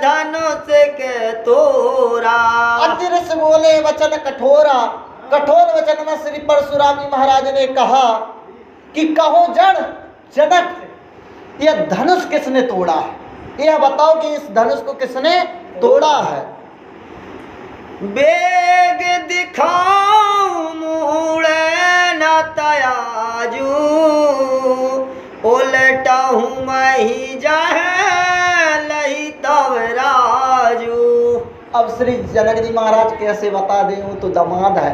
धनुष के तोरा। अतिरस बोले वचन कठोरा, कठोर वचन में श्री परशुराम जी महाराज ने कहा कि कहो जड़ जनक यह धनुष किसने तोड़ा है, यह बताओ कि इस धनुष को किसने तोड़ा है। बेग दिखाऊं मुड़े न तयाजू, उलटाऊं मैं ही जाहे लही तव राजू। अब श्री जनक जी महाराज कैसे बता दें, वो तो दामाद है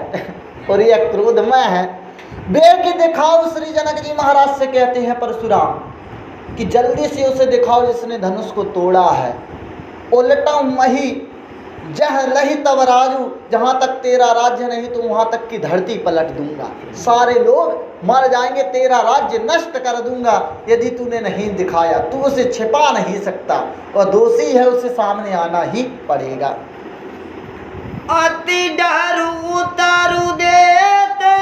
और यह क्रोधमय है। बेग दिखाओ श्री जनक जी महाराज से कहते हैं परशुराम कि जल्दी से उसे दिखाओ जिसने धनुष को तोड़ा है। उलटाऊं मही जह लही तब राजू, जहाँ तक तेरा राज्य नहीं तो वहाँ तक की धरती पलट दूंगा, सारे लोग मर जाएंगे, तेरा राज्य नष्ट कर दूंगा यदि तूने नहीं दिखाया। तू उसे छिपा नहीं सकता और दोषी है, उसे सामने आना ही पड़ेगा। अति डर उतारू देते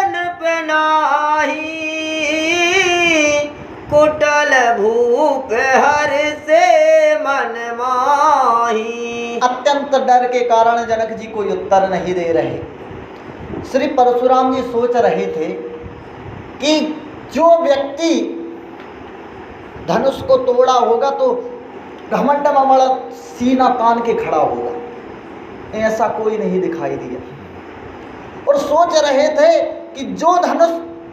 नृप नाही, कुटल भूप हर से मन माही। अत्यंत डर के कारण जनक जी कोई उत्तर नहीं दे रहे। श्री परशुराम जी सोच रहे थे कि जो व्यक्ति धनुष को तोड़ा होगा तो घमंड में बड़ा सीना तान के खड़ा होगा, ऐसा कोई नहीं दिखाई दिया। और सोच रहे थे कि जो धनुष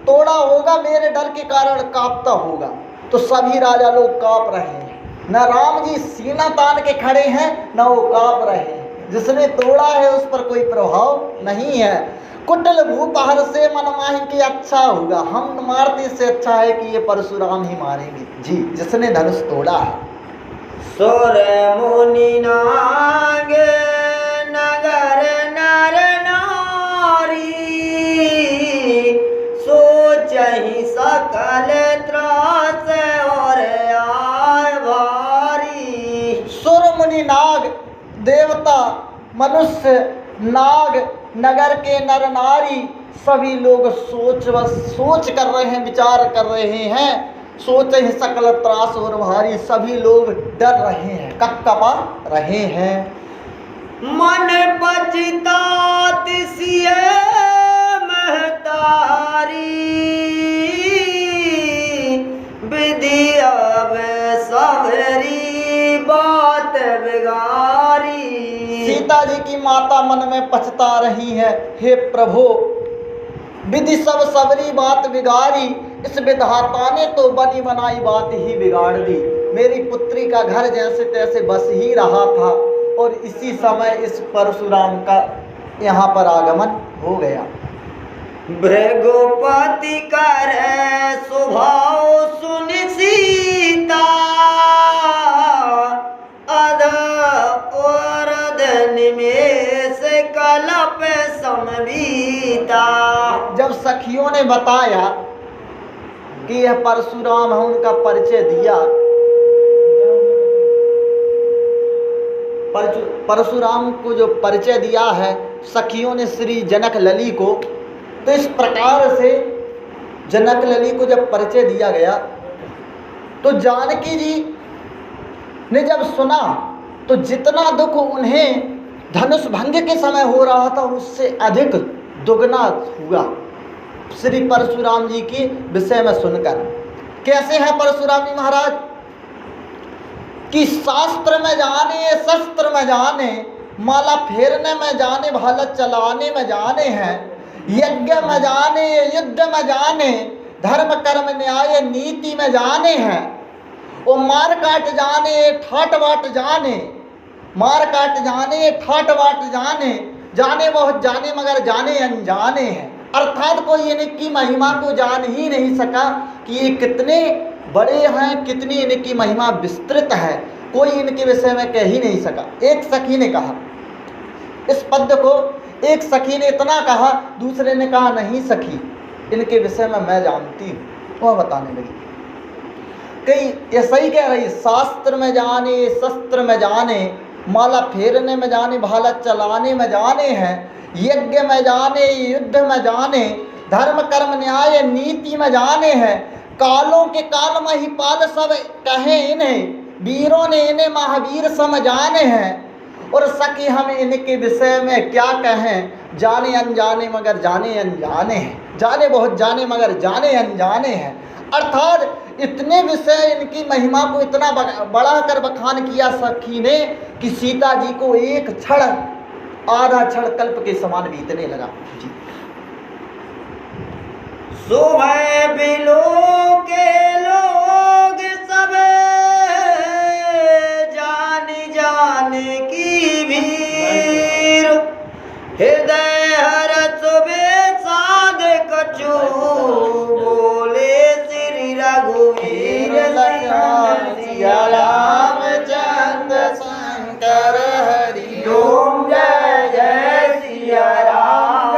तोड़ा होगा मेरे डर के कारण कांपता होगा, तो सभी राजा लोग कांप रहे हैं, न राम जी सीना तान के खड़े हैं न वो कांप रहे हैं। जिसने तोड़ा है उस पर कोई प्रभाव नहीं है। कुटल भूपहर से मन माही कि अच्छा होगा, हम मारते से अच्छा है कि ये परशुराम ही मारेंगे जी जिसने धनुष तोड़ा है। सुर मुनि नाग नगर नर नारी, सोचहि सकल त्रास और आय भारी। सुर मुनि नाग देवता मनुष्य नाग नगर के नर नारी सभी लोग सोच कर रहे हैं, विचार कर रहे हैं। सोच ही सकल त्रास और भारी, सभी लोग डर रहे हैं, कपकपा रहे हैं। मन पछतात सिय महतारी, विधि अब सबरी बात बिगारी। सीता जी की माता मन में पछता रही है, हे प्रभु विधि सब सबरी बात बिगाड़ी, इस विधाता ने तो बनी बनाई बात ही बिगाड़ दी। मेरी पुत्री का घर जैसे तैसे बस ही रहा था और इसी समय इस परशुराम का यहाँ पर आगमन हो गया। भृगुपति कर स्वभाव सुन सीता, अध और निमेष कलप समबीता। जब सखियों ने बताया कि यह परशुराम है, उनका परिचय दिया, परशुराम को जो परिचय दिया है सखियों ने श्री जनक लली को, तो इस प्रकार से जनक लली को जब परिचय दिया गया तो जानकी जी ने जब सुना तो जितना दुख उन्हें धनुष भंग के समय हो रहा था उससे अधिक दुगना हुआ श्री परशुराम जी के विषय में सुनकर। कैसे हैं परशुराम जी महाराज कि शास्त्र में जाने, शस्त्र में जाने, माला फेरने में जाने, भाला चलाने में जाने हैं, यज्ञ में जाने, युद्ध में जाने, धर्म कर्म न्याय नीति में जाने हैं, वो मार काट जाने, ठाट बाट जाने, मार काट जाने, ठाट बाट जाने, जाने बहुत जाने मगर जाने अनजाने हैं। अर्थात कोई इनकी महिमा को जान ही नहीं सका कि ये कितने बड़े हैं, कितनी इनकी महिमा विस्तृत है, कोई इनके विषय में कह ही नहीं सका। एक सखी ने कहा इस पद्य को एक सखी ने इतना कहा, दूसरे ने कहा नहीं सखी, इनके विषय में मैं जानती हूँ। वह बताने लगी कई ये सही कह रही, शास्त्र में जाने, शस्त्र में जाने, माला फेरने में जाने, भाला चलाने में जाने हैं, यज्ञ में जाने, युद्ध में जाने, धर्म कर्म न्याय नीति में जाने हैं, कालों के काल में ही पाल सब कहे इन्हें, वीरों ने इन्हें महावीर सम जाने हैं। और सखी हम इनके विषय में क्या कहें, जाने अनजाने मगर जाने अनजाने हैं, जाने बहुत जाने मगर जाने अनजाने हैं। अर्थात इतने विषय इनकी महिमा को इतना बढ़ाकर बखान किया सखी ने कि सीता जी को एक क्षण, आधा क्षण कल्प के समान बीतने लगा। जी सुबह बिलो के लोग सब जाने की भीड़, हृदय हरस बेसाद कछु बोले श्री रघुवीर सिया रामचंद्र शंकर हरि ओम। जय जय सिया राम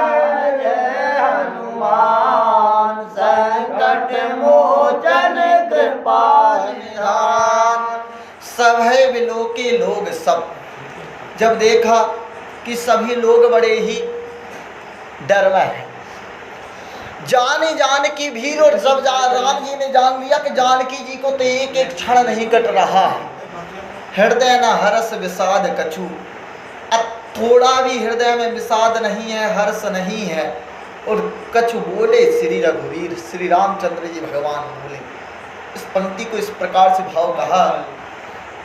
जय हनुमान, संकट मोचन कृपा निधान। सब है बिलो के लोग सब, जब देखा कि सभी लोग बड़े ही डर में हैं, जाने जान की भीड़, और जब राम जी ने जान लिया कि जानकी जी को तो एक एक क्षण नहीं कट रहा है, हृदय न हर्ष विषाद कछु, अब थोड़ा भी हृदय में विषाद नहीं है, हर्ष नहीं है, और कछु बोले श्री रघुवीर, श्री रामचंद्र जी भगवान बोले। इस पंक्ति को इस प्रकार से भाव कहा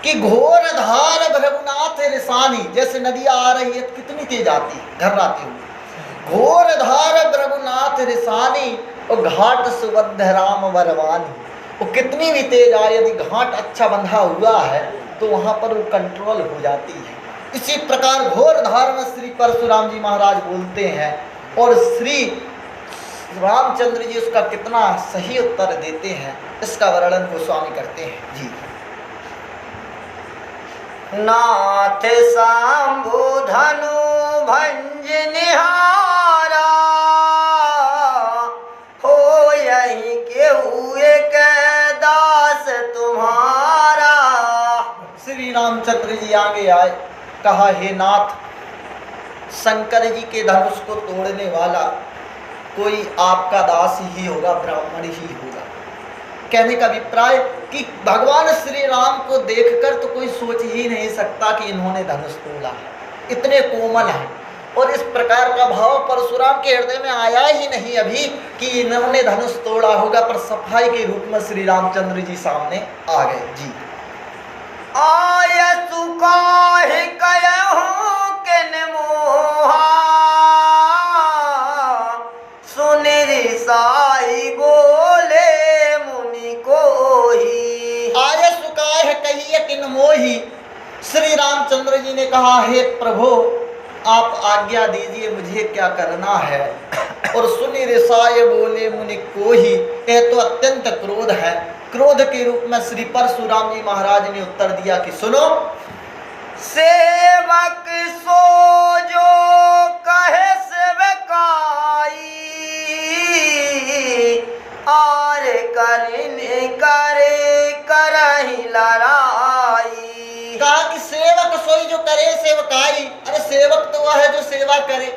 कि घोर धार भृगुनाथ रिसानी, जैसे नदी आ रही है कितनी तेज आती है घर्राती हुई, घोर धार भृगुनाथ रिसानी, और घाट सुबद्ध राम बरवानी, वो कितनी भी तेज आए, यदि घाट अच्छा बंधा हुआ है तो वहाँ पर वो कंट्रोल हो जाती है। इसी प्रकार घोर धार में श्री परशुराम जी महाराज बोलते हैं, और श्री रामचंद्र जी उसका कितना सही उत्तर देते हैं, इसका वर्णन गोस्वामी करते हैं। जी नाथ शंभु धनु भंज निहारा, हो यही के हुए के दास तुम्हारा। श्री रामचंद्र जी आगे आए, कहा हे नाथ, शंकर जी के धनुष को तोड़ने वाला कोई आपका दास ही होगा, ब्राह्मण ही होगा। कहने का अभिप्राय कि भगवान श्री राम को देखकर तो कोई सोच ही नहीं सकता कि इन्होंने धनुष तोड़ा है, इतने कोमल हैं, और इस प्रकार का भाव परशुराम के हृदय में आया ही नहीं अभी कि इन्होंने धनुष तोड़ा होगा, पर सफाई के रूप में श्री रामचंद्र जी सामने आ गए। जी आय सुकाहि कहूं किन मोहा, सुनि रिसाई बोले मुनि कोही। आय सुकाहि कहिए किन मोही, श्री रामचंद्र जी ने कहा हे प्रभु आप आज्ञा दीजिए मुझे क्या करना है। और सुनि रिसाय बोले मुनि कोही, यह तो अत्यंत क्रोध है। क्रोध के रूप में श्री परशुराम जी महाराज ने उत्तर दिया कि सुनो, सेवक सो जो कहे सेवकाई, आर करने करे करही लड़ाई। कहा कि सेवक सोई जो करे सेवकाई, अरे सेवक तो वह है जो सेवा करे,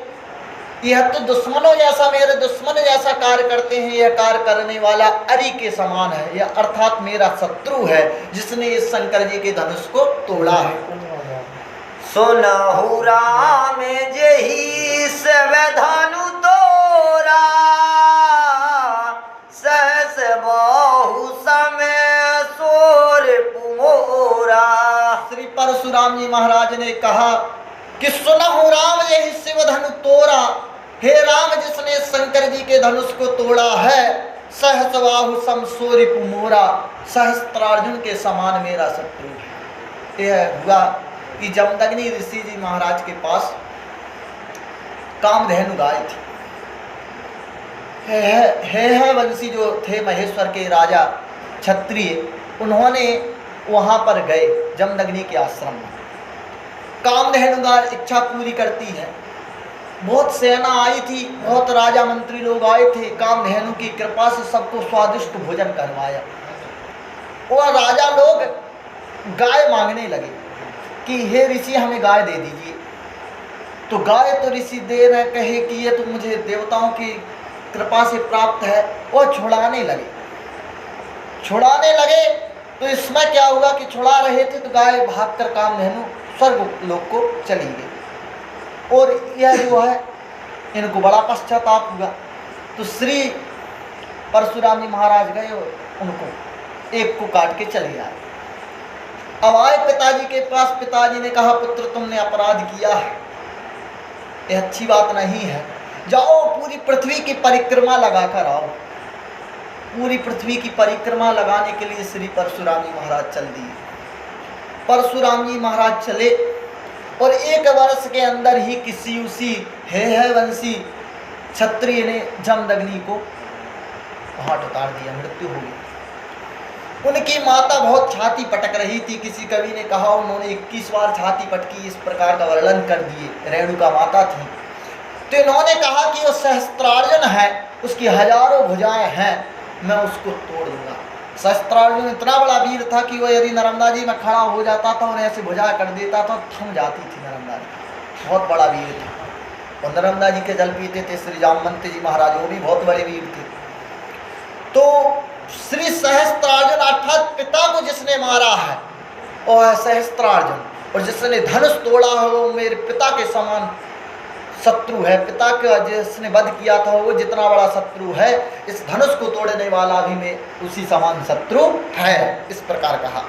यह तो दुश्मनों जैसा, मेरे दुश्मन जैसा कार्य करते हैं, यह कार्य करने वाला अरि के समान है, यह अर्थात मेरा शत्रु है जिसने इस शंकर जी के धनुष को तोड़ा है। सुनहु राम जेहि सब धनु तोरा, सहस बहु समय सोर पुमोरा। श्री परशुराम जी महाराज ने कहा कि सुनहु राम यही शिव धनु तोड़ा, हे राम जिसने शंकर जी के धनुष को तोड़ा है, सहस बाहु समसूरि पुमोरा, सहस्त्रार्जुन के समान मेरा शत्रु है। यह हुआ कि जमदग्नि ऋषि जी महाराज के पास कामधेनु गाय थी। है वंशी जो थे महेश्वर के राजा क्षत्रिय, उन्होंने वहाँ पर गए जमदग्नि के आश्रम में, कामधेनु का इच्छा पूरी करती है। बहुत सेना आई थी, बहुत राजा मंत्री लोग आए थे, कामधेनु की कृपा से सबको स्वादिष्ट भोजन करवाया। और राजा लोग गाय मांगने लगे कि हे ऋषि हमें गाय दे दीजिए। तो गाय तो ऋषि दे रहे, कहे कि ये तो मुझे देवताओं की कृपा से प्राप्त है। और छुड़ाने लगे तो इसमें क्या हुआ कि छुड़ा रहे थे तो गाय भागकर कामधेनु स्वर्ग लोक को चली गई। और यह जो है इनको बड़ा पश्चाताप हुआ। तो श्री परशुराम जी महाराज गए और उनको एक को काट के चले आए। अब आए पिताजी के पास, पिताजी ने कहा पुत्र तुमने अपराध किया है, यह अच्छी बात नहीं है, जाओ पूरी पृथ्वी की परिक्रमा लगा कर आओ। पूरी पृथ्वी की परिक्रमा लगाने के लिए श्री परशुराम जी महाराज चल दिए। परशुराम जी महाराज चले और 1 वर्ष के अंदर ही किसी उसी है वंशी क्षत्रिय ने जमदग्नि को हाथ उतार दिया, मृत्यु हो गई। उनकी माता बहुत छाती पटक रही थी। किसी कवि ने कहा उन्होंने 21 बार छाती पटकी, इस प्रकार का वर्णन कर दिए। रेणुका माता थी। तो इन्होंने कहा कि वो सहस्त्रार्जुन है, उसकी हजारों भुजाएं हैं, मैं उसको तोड़ दूंगा। सहस्त्रार्जुन इतना बड़ा वीर था कि वह यदि नर्मदा जी में खड़ा हो जाता था और ऐसे भुजा कर देता था, थम जाती थी नर्मदा जी। बहुत बड़ा वीर था और नर्मदा जी के जल पीते थे। श्री जामवंत जी महाराज वो भी बहुत बड़े वीर थे। तो श्री सहस्त्रार्जुन अर्थात पिता को जिसने मारा है वो है सहस्त्रार्जुन, और जिसने धनुष तोड़ा है वो मेरे पिता के समान शत्रु है। पिता का जिसने वध किया था वो जितना बड़ा शत्रु है, इस धनुष को तोड़ने वाला भी में उसी समान शत्रु है। इस प्रकार कहा।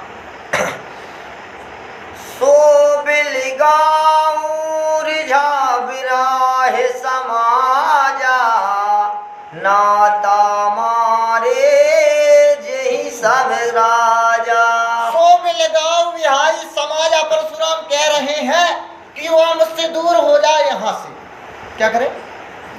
सो बिलगाऊं रिझा बिराहे समाजा, नाता मारे जही सब राजा। सो बिलगाऊं विहाई समाजा, परशुराम कह रहे हैं कि वह मुझसे दूर हो जाए। यहाँ से क्या करे,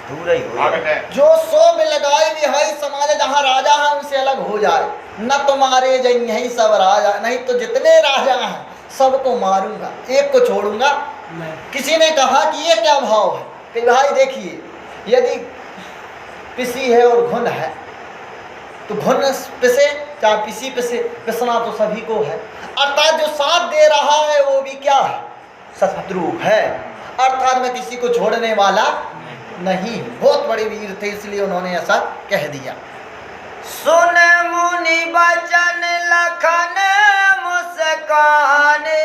दूर ही हो जाए। जो सो बिलगाई विहाई समाज, जहाँ राजा है उनसे अलग हो जाए। न तुम्हारे जन यही सब राजा, नहीं तो जितने राजा हैं सबको मारूंगा, एक को छोड़ूंगा। किसी ने कहा कि ये क्या भाव है कि भाई देखिए, यदि पिसी है और घुन है तो घुन पिसे चाहे पिसी पिसे, पिसना तो सभी को है। अर्थात जो साथ दे रहा है वो भी क्या है, शत्रु है। अर्थात मैं किसी को छोड़ने वाला नहीं। बहुत बड़े वीर थे इसलिए उन्होंने ऐसा कह दिया। सुन मुनि बचन लखन मुस्काने,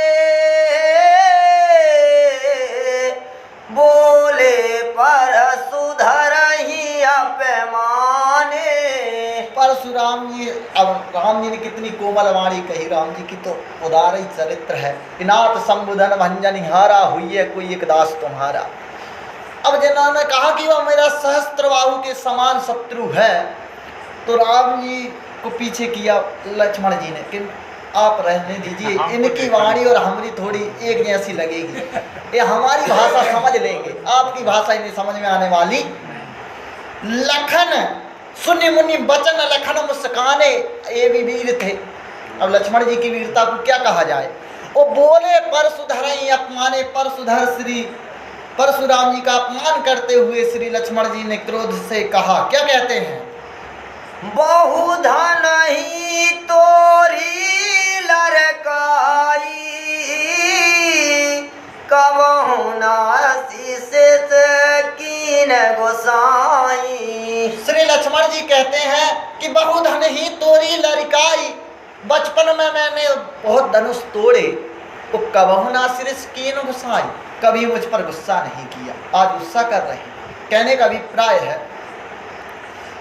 बोले परशुधर ही अपमाने। परशुराम जी, अब राम जी ने कितनी कोमल वाणी कही। राम जी की तो उदार ही चरित्र है। इनाथ संबुधन भंजन हारा, हुई है कोई एक दास तुम्हारा। अब जिन्होंने कहा कि वह मेरा सहस्त्रबाहु के समान शत्रु है, तो राम जी को पीछे किया लक्ष्मण जी ने कि आप रहने दीजिए, इनकी वाणी और हमारी थोड़ी एक जैसी लगेगी, ये हमारी भाषा समझ लेंगे, आपकी भाषा इन्हें समझ में आने वाली। लखन सुनि मुनि बचन लखन मुस्काने, ये भी वीर थे। अब लक्ष्मण जी की वीरता को क्या कहा जाए। वो बोले परशुधर ही अपमाने, परशुधर श्री परशुराम जी का अपमान करते हुए श्री लक्ष्मण जी ने क्रोध से कहा। क्या कहते हैं, बहुधन ही तोरी लड़काई, कबहु नासी से कीन गोसाई। श्री लक्ष्मण जी कहते हैं कि बहुधन ही तोरी लड़काई, बचपन में मैंने बहुत धनुष तोड़े, तो कबहु नासी से कीन गोसाई, कभी मुझ पर गुस्सा नहीं किया। आज गुस्सा कर रहे हैं। कहने का अभिप्राय है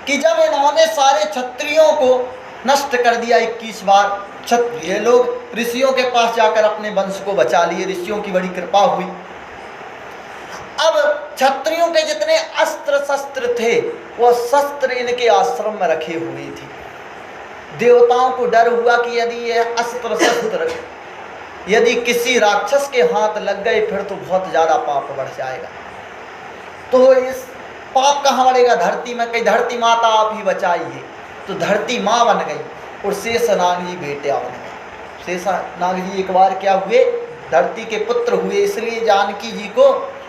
कि जब इन्होंने सारे क्षत्रियों को नष्ट कर दिया 21 बार, क्षत्रिय लोग ऋषियों के पास जाकर अपने वंश को बचा लिए, ऋषियों की बड़ी कृपा हुई। अब क्षत्रियों के जितने अस्त्र शस्त्र थे वह शस्त्र इनके आश्रम में रखे हुए थे। देवताओं को डर हुआ कि यदि यह अस्त्र शस्त्र यदि किसी राक्षस के हाथ लग गए फिर तो बहुत ज़्यादा पाप बढ़ जाएगा। तो इस पाप कहाँ बढ़ेगा, धरती में। कहीं धरती माता आप ही बचाइए। तो धरती माँ बन गई और शेषनाग जी बेटिया बन गए। शेषनाग जी एक बार क्या हुए, धरती के पुत्र हुए, इसलिए जानकी जी को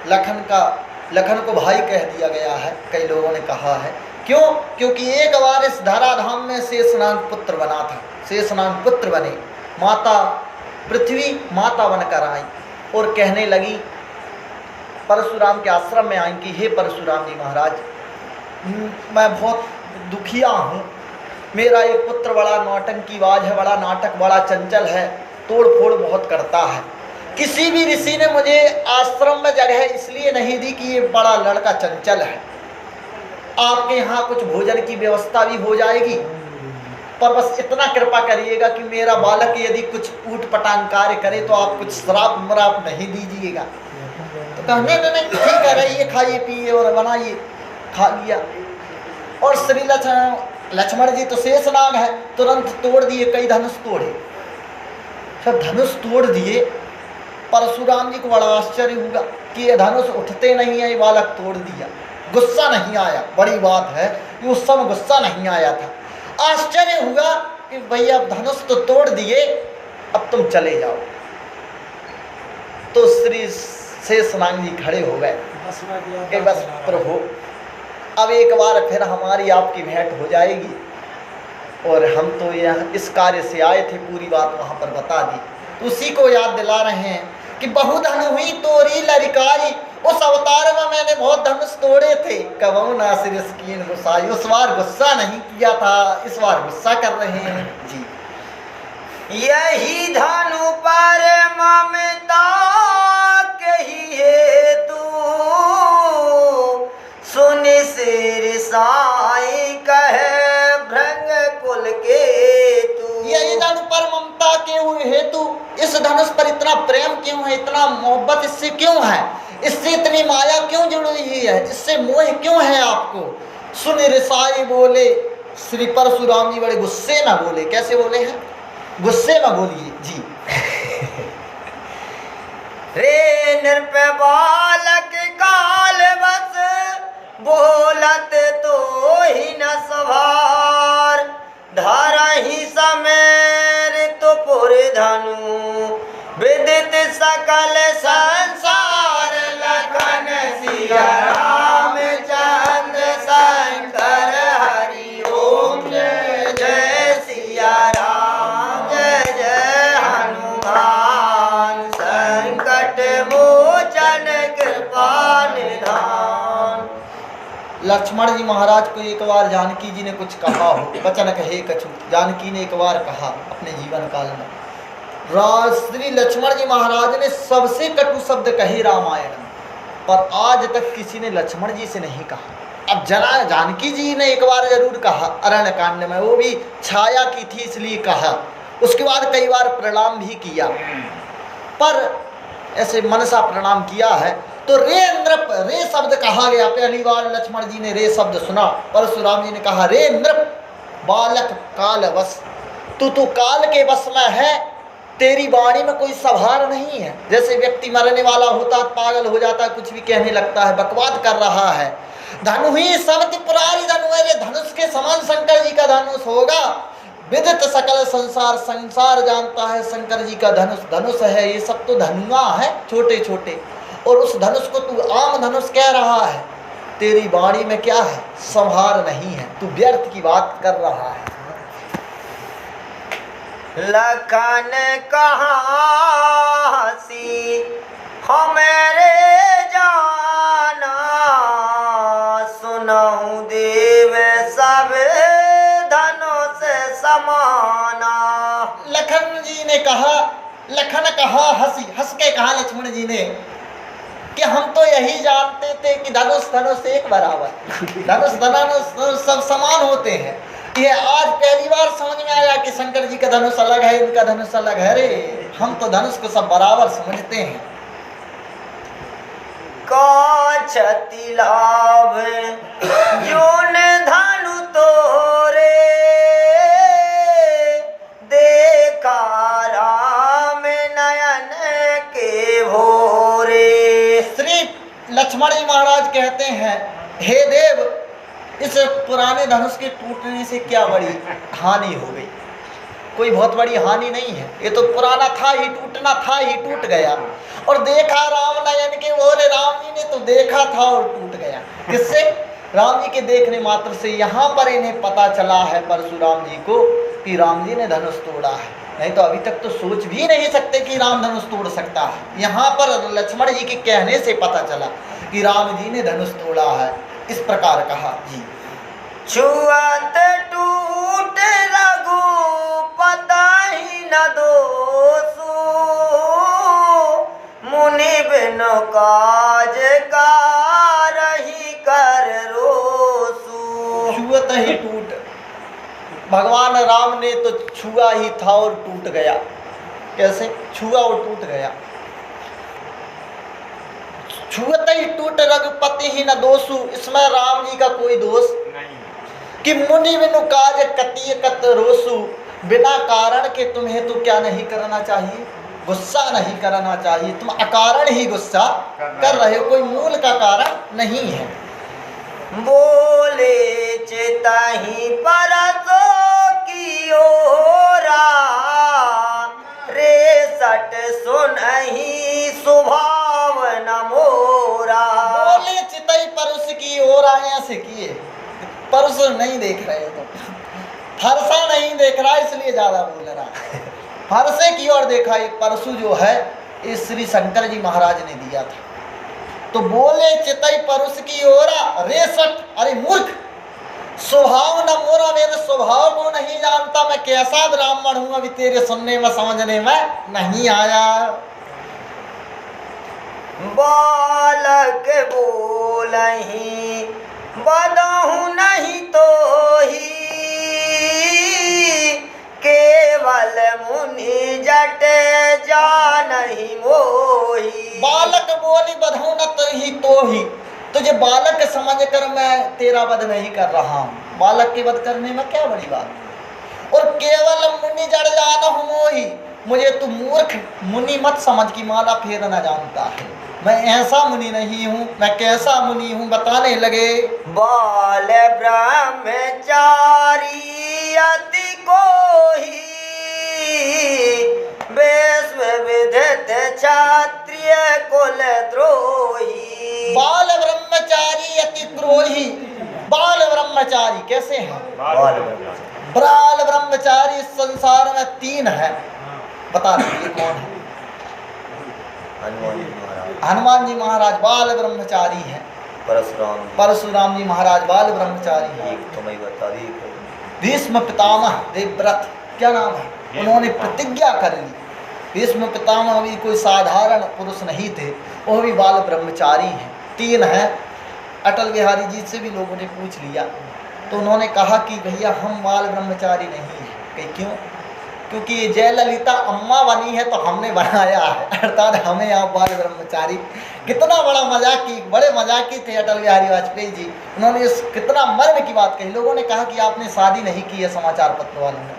लखन को भाई कह दिया गया है, कई लोगों ने कहा है। क्यों? क्योंकि एक बार इस धराधाम में शेषनाग पुत्र बना था, शेषनाग पुत्र बने, माता पृथ्वी माता बनकर आई और कहने लगी, परशुराम के आश्रम में आई कि हे परशुराम जी महाराज, मैं बहुत दुखिया हूँ, मेरा एक पुत्र बड़ा नौटंकीबाज है, बड़ा नाटक, बड़ा चंचल है, तोड़ फोड़ बहुत करता है। किसी भी ऋषि ने मुझे आश्रम में जगह इसलिए नहीं दी कि ये बड़ा लड़का चंचल है। आपके यहाँ कुछ भोजन की व्यवस्था भी हो जाएगी, पर बस इतना कृपा करिएगा कि मेरा बालक यदि कुछ ऊट पटांग कार्य करे तो आप कुछ श्राप मराप नहीं दीजिएगा। तो कहने नहीं, ठीक है, रहिए, खाइए पिए और बनाइए। खा लिया। और श्री लक्ष्मण जी तो शेषनाग है, तुरंत तोड़ दिए, कई धनुष तोड़े। जब धनुष तोड़ दिए, परशुराम जी को बड़ा आश्चर्य हुआ कि ये धनुष उठते नहीं है, ये बालक तोड़ दिया। गुस्सा नहीं आया, बड़ी बात है कि उस समय गुस्सा नहीं आया था। आश्चर्य हुआ कि भैया धनुष तो तोड़ दिए, अब तुम चले जाओ। तो श्री शेषनाग जी खड़े हो गए कि बस प्रभु, अब एक बार फिर हमारी आपकी भेंट हो जाएगी, और हम तो यहाँ इस कार्य से आए थे, पूरी बात वहाँ पर बता दी। उसी को याद दिला रहे हैं कि बहुधन हुई तोरी लरिकारी, उस अवतार में मैंने बहुत धनुष तोड़े थे, कबहू ना सिर कीन गुस्साई। उस बार गुस्सा नहीं किया था, इस बार गुस्सा कर रहे हैं जी। यही धनु पर ममता कही है तू, सुन सिर साई कहे भृंग कुल के तू। यही धनु पर ममता के हेतु, इस धनुष पर इतना प्रेम क्यों है, इतना मोहब्बत इससे क्यों है, इससे इतनी माया क्यों जुड़ी हुई है, इससे मोह क्यों है आपको? सुन रिसाई बोले श्री परशुराम जी, बड़े गुस्से में बोले। कैसे बोले हैं? गुस्से में बोलिए जी। रे नृप बालक काल बस, बोलत तो ही न सवार, धारा ही समेर तो पुर धनु, विदित सकल संसार, लखन सिया रामचंद्र शंकर हरि ओम, जय जय सिया राम, जय जय हनुमान, संकट मोचन कृपा निधान। लक्ष्मण जी महाराज को एक बार जानकी जी ने कुछ कहा हो, वचन कहे कछु, जानकी ने एक बार कहा अपने जीवन काल में। श्री लक्ष्मण जी महाराज ने सबसे कटु शब्द कहे रामायण में, पर आज तक किसी ने लक्ष्मण जी से नहीं कहा। अब जानकी जी ने एक बार जरूर कहा अरण्य कांड में, वो भी छाया की थी इसलिए कहा, उसके बाद कई बार प्रणाम भी किया, पर ऐसे मनसा प्रणाम किया है। तो रे नृप, रे शब्द कहा गया, पहली बार लक्ष्मण जी ने रे शब्द सुना। परशुराम जी ने कहा रे नृप बालक काल वश, तू तो काल के वश में है, तेरी वाणी में कोई सभार नहीं है। जैसे व्यक्ति मरने वाला होता, पागल हो जाता, कुछ भी कहने लगता है, बकवाद कर रहा है। धनु ही समति पुरारी धनु है, धनुष के समान शंकर जी का धनुष होगा। विदित सकल संसार, संसार जानता है शंकर जी का धनुष धनुष है। ये सब तो धनुआ है छोटे छोटे, और उस धनुष को तू आम धनुष कह रहा है। तेरी वाणी में क्या है, संहार नहीं है, तू व्यर्थ की बात कर रहा है। लखन कहाँ सी हमारे जाना, सुनहु देव सब धनुष समाना। लखन जी ने कहा, लखन कहा हंसी, हंस के कहा लक्ष्मण जी ने कि हम तो यही जानते थे कि धनुष धनुष एक बराबर, धनुष धनुष सब समान होते हैं। ये आज पहली बार समझ में आया कि शंकर जी का धनुष अलग है, इनका धनुष अलग है। रे हम तो धनुष को सब बराबर समझते हैं। काछति लाभ जोन धनु तोरे, देखा राम नयन के भोरे। श्री लक्ष्मण जी महाराज कहते हैं, हे देव, इस पुराने धनुष के टूटने से क्या बड़ी हानि हो गई। कोई बहुत बड़ी हानि नहीं है, ये तो पुराना था ही, टूटना था ही, टूट गया। और देखा राम नयन के ओरे, राम जी ने तो देखा था और टूट गया। किससे? राम जी के देखने मात्र से। यहाँ पर इन्हें पता चला है परशुराम जी को कि राम जी ने धनुष तोड़ा है, नहीं तो अभी तक तो सोच भी नहीं सकते कि राम धनुष तोड़ सकता है। यहाँ पर लक्ष्मण जी के कहने से पता चला कि राम जी ने धनुष तोड़ा है। इस प्रकार कहा जी, छुअत टूट रघुपति न दोषु, मुनि बिनु काज कारहि कर रोसु। छुअत ही टूट, भगवान राम ने तो छुआ ही था और टूट गया। कैसे? छुआ और टूट गया। छुअत ही टूट रघुपति ही न दोषु, इसमें राम जी का कोई दोष नहीं। कि मुनि बिनु काज कति कत रोसु, बिना कारण के तुम्हें तो क्या नहीं करना चाहिए? गुस्सा नहीं करना चाहिए। तुम अकारण ही गुस्सा कर रहे हो, कोई मूल का कारण नहीं है। बोले चितहि परसो कियो रे, सट सुनहि स्वभाव न मोरा। बोले चितई परस की ओर आया से किए, परस नहीं देख रहे तो, फरसा नहीं देख रहा इसलिए ज्यादा बोल रहा है। फरसे की ओर देखा। एक परशु जो है ये श्री शंकर जी महाराज ने दिया था। तो बोले चितई परुष की ओरा रेसट, अरे मूर्ख, स्वभाव न मोरा, मेरे स्वभाव को नहीं जानता, मैं कैसा ब्राह्मण हूं, अभी तेरे सुनने में समझने में नहीं आया। बालक बोलहि बदहु नहीं तो ही, केवल मुनि जट जानहि मोही। बालक बोली बधऊ न तो ही, तुझे बालक समझ कर मैं तेरा वध नहीं कर रहा हूँ। बालक के वध करने में क्या बड़ी बात है? और केवल मुनि जड़ जानहु मोही, मुझे तू मूर्ख मुनि मत समझ की माला फेर न जानता है। मैं ऐसा मुनि नहीं हूँ, मैं कैसा मुनि हूँ बताने लगे। बाल ब्रह्मचारी अति कोही, विश्व विदित क्षत्रिय कुल द्रोही। बाल ब्रह्मचारी अति द्रोही। बाल ब्रह्मचारी कैसे हैं? बाल ब्रह्मचारी इस संसार में तीन है, बता दीजिए कौन है? हनुमान जी महाराज बाल ब्रह्मचारी हैं। परशुराम जी महाराज बाल ब्रह्मचारी हैं। तुम्हें बता दी। भीष्म पितामह देवव्रत, क्या नाम है, उन्होंने प्रतिज्ञा कर ली। भीष्म पितामह भी कोई साधारण पुरुष नहीं थे, वो भी बाल ब्रह्मचारी हैं। तीन हैं। अटल बिहारी जी से भी लोगों ने पूछ लिया तो उन्होंने कहा कि भैया हम बाल ब्रह्मचारी नहीं हैं। कहीं क्यों? क्योंकि ये जयललिता अम्मा बनी है तो हमने बनाया है, अर्थात हमें आप बाल ब्रह्मचारी। कितना बड़ा मजाकी, बड़े मजाकी थे अटल बिहारी वाजपेयी जी। उन्होंने इस कितना मर्म की बात कही। लोगों ने कहा कि आपने शादी नहीं की है, समाचार पत्र वालों ने,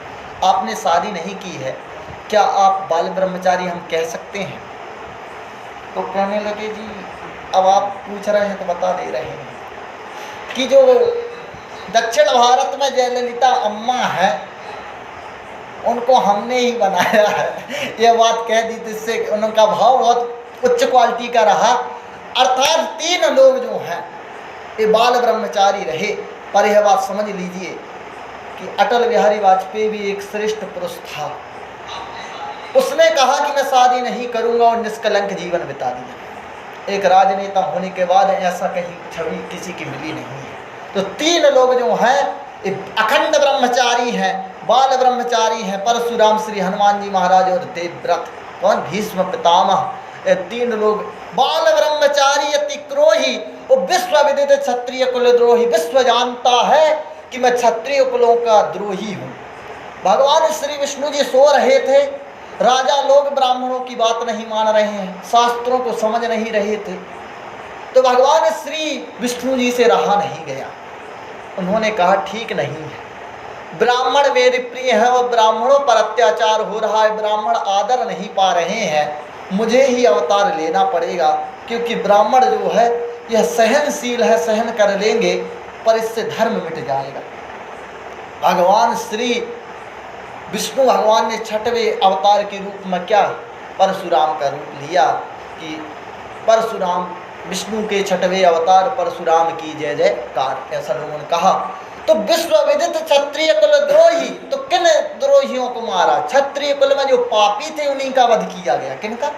आपने शादी नहीं की है, क्या आप बाल ब्रह्मचारी हम कह सकते हैं? तो कहने लगे जी अब आप पूछ रहे हैं तो बता दे रहे हैं कि जो दक्षिण भारत में जयललिता अम्मा है उनको हमने ही बनाया है। ये बात कह दी तो इससे उनका भाव बहुत उच्च क्वालिटी का रहा। अर्थात तीन लोग जो हैं ये बाल ब्रह्मचारी रहे। पर यह बात समझ लीजिए कि अटल बिहारी वाजपेयी भी एक श्रेष्ठ पुरुष था। उसने कहा कि मैं शादी नहीं करूंगा और निष्कलंक जीवन बिता दिया। एक राजनेता होने के बाद ऐसा कहीं छवि किसी की मिली नहीं है। तो तीन लोग जो हैं अखंड ब्रह्मचारी हैं, बाल ब्रह्मचारी हैं, परशुराम, श्री हनुमान जी महाराज और देवव्रत। कौन? भीष्म पितामह। तीन लोग बाल ब्रह्मचारी अति क्रोही, वो विश्व विदित क्षत्रिय कुल द्रोही। विश्व जानता है कि मैं क्षत्रिय कुलों का द्रोही हूँ। भगवान श्री विष्णु जी सो रहे थे, राजा लोग ब्राह्मणों की बात नहीं मान रहे हैं, शास्त्रों को समझ नहीं रहे थे। तो भगवान श्री विष्णु जी से रहा नहीं गया। उन्होंने कहा ठीक नहीं है, ब्राह्मण मेरे प्रिय हैं और ब्राह्मणों पर अत्याचार हो रहा है, ब्राह्मण आदर नहीं पा रहे हैं, मुझे ही अवतार लेना पड़ेगा। क्योंकि ब्राह्मण जो है यह सहनशील है, सहन कर लेंगे, पर इससे धर्म मिट जाएगा। भगवान श्री विष्णु भगवान ने छठवें अवतार के रूप में क्या परशुराम का रूप लिया कि परशुराम विष्णु के छठवें अवतार परशुराम की जय जयकार, ऐसा लोगों ने कहा। तो विश्व विदित क्षत्रिय कुल द्रोही, तो किन द्रोहियों को मारा? क्षत्रिय कुल में जो पापी थे उन्हीं का वध किया गया। किनका?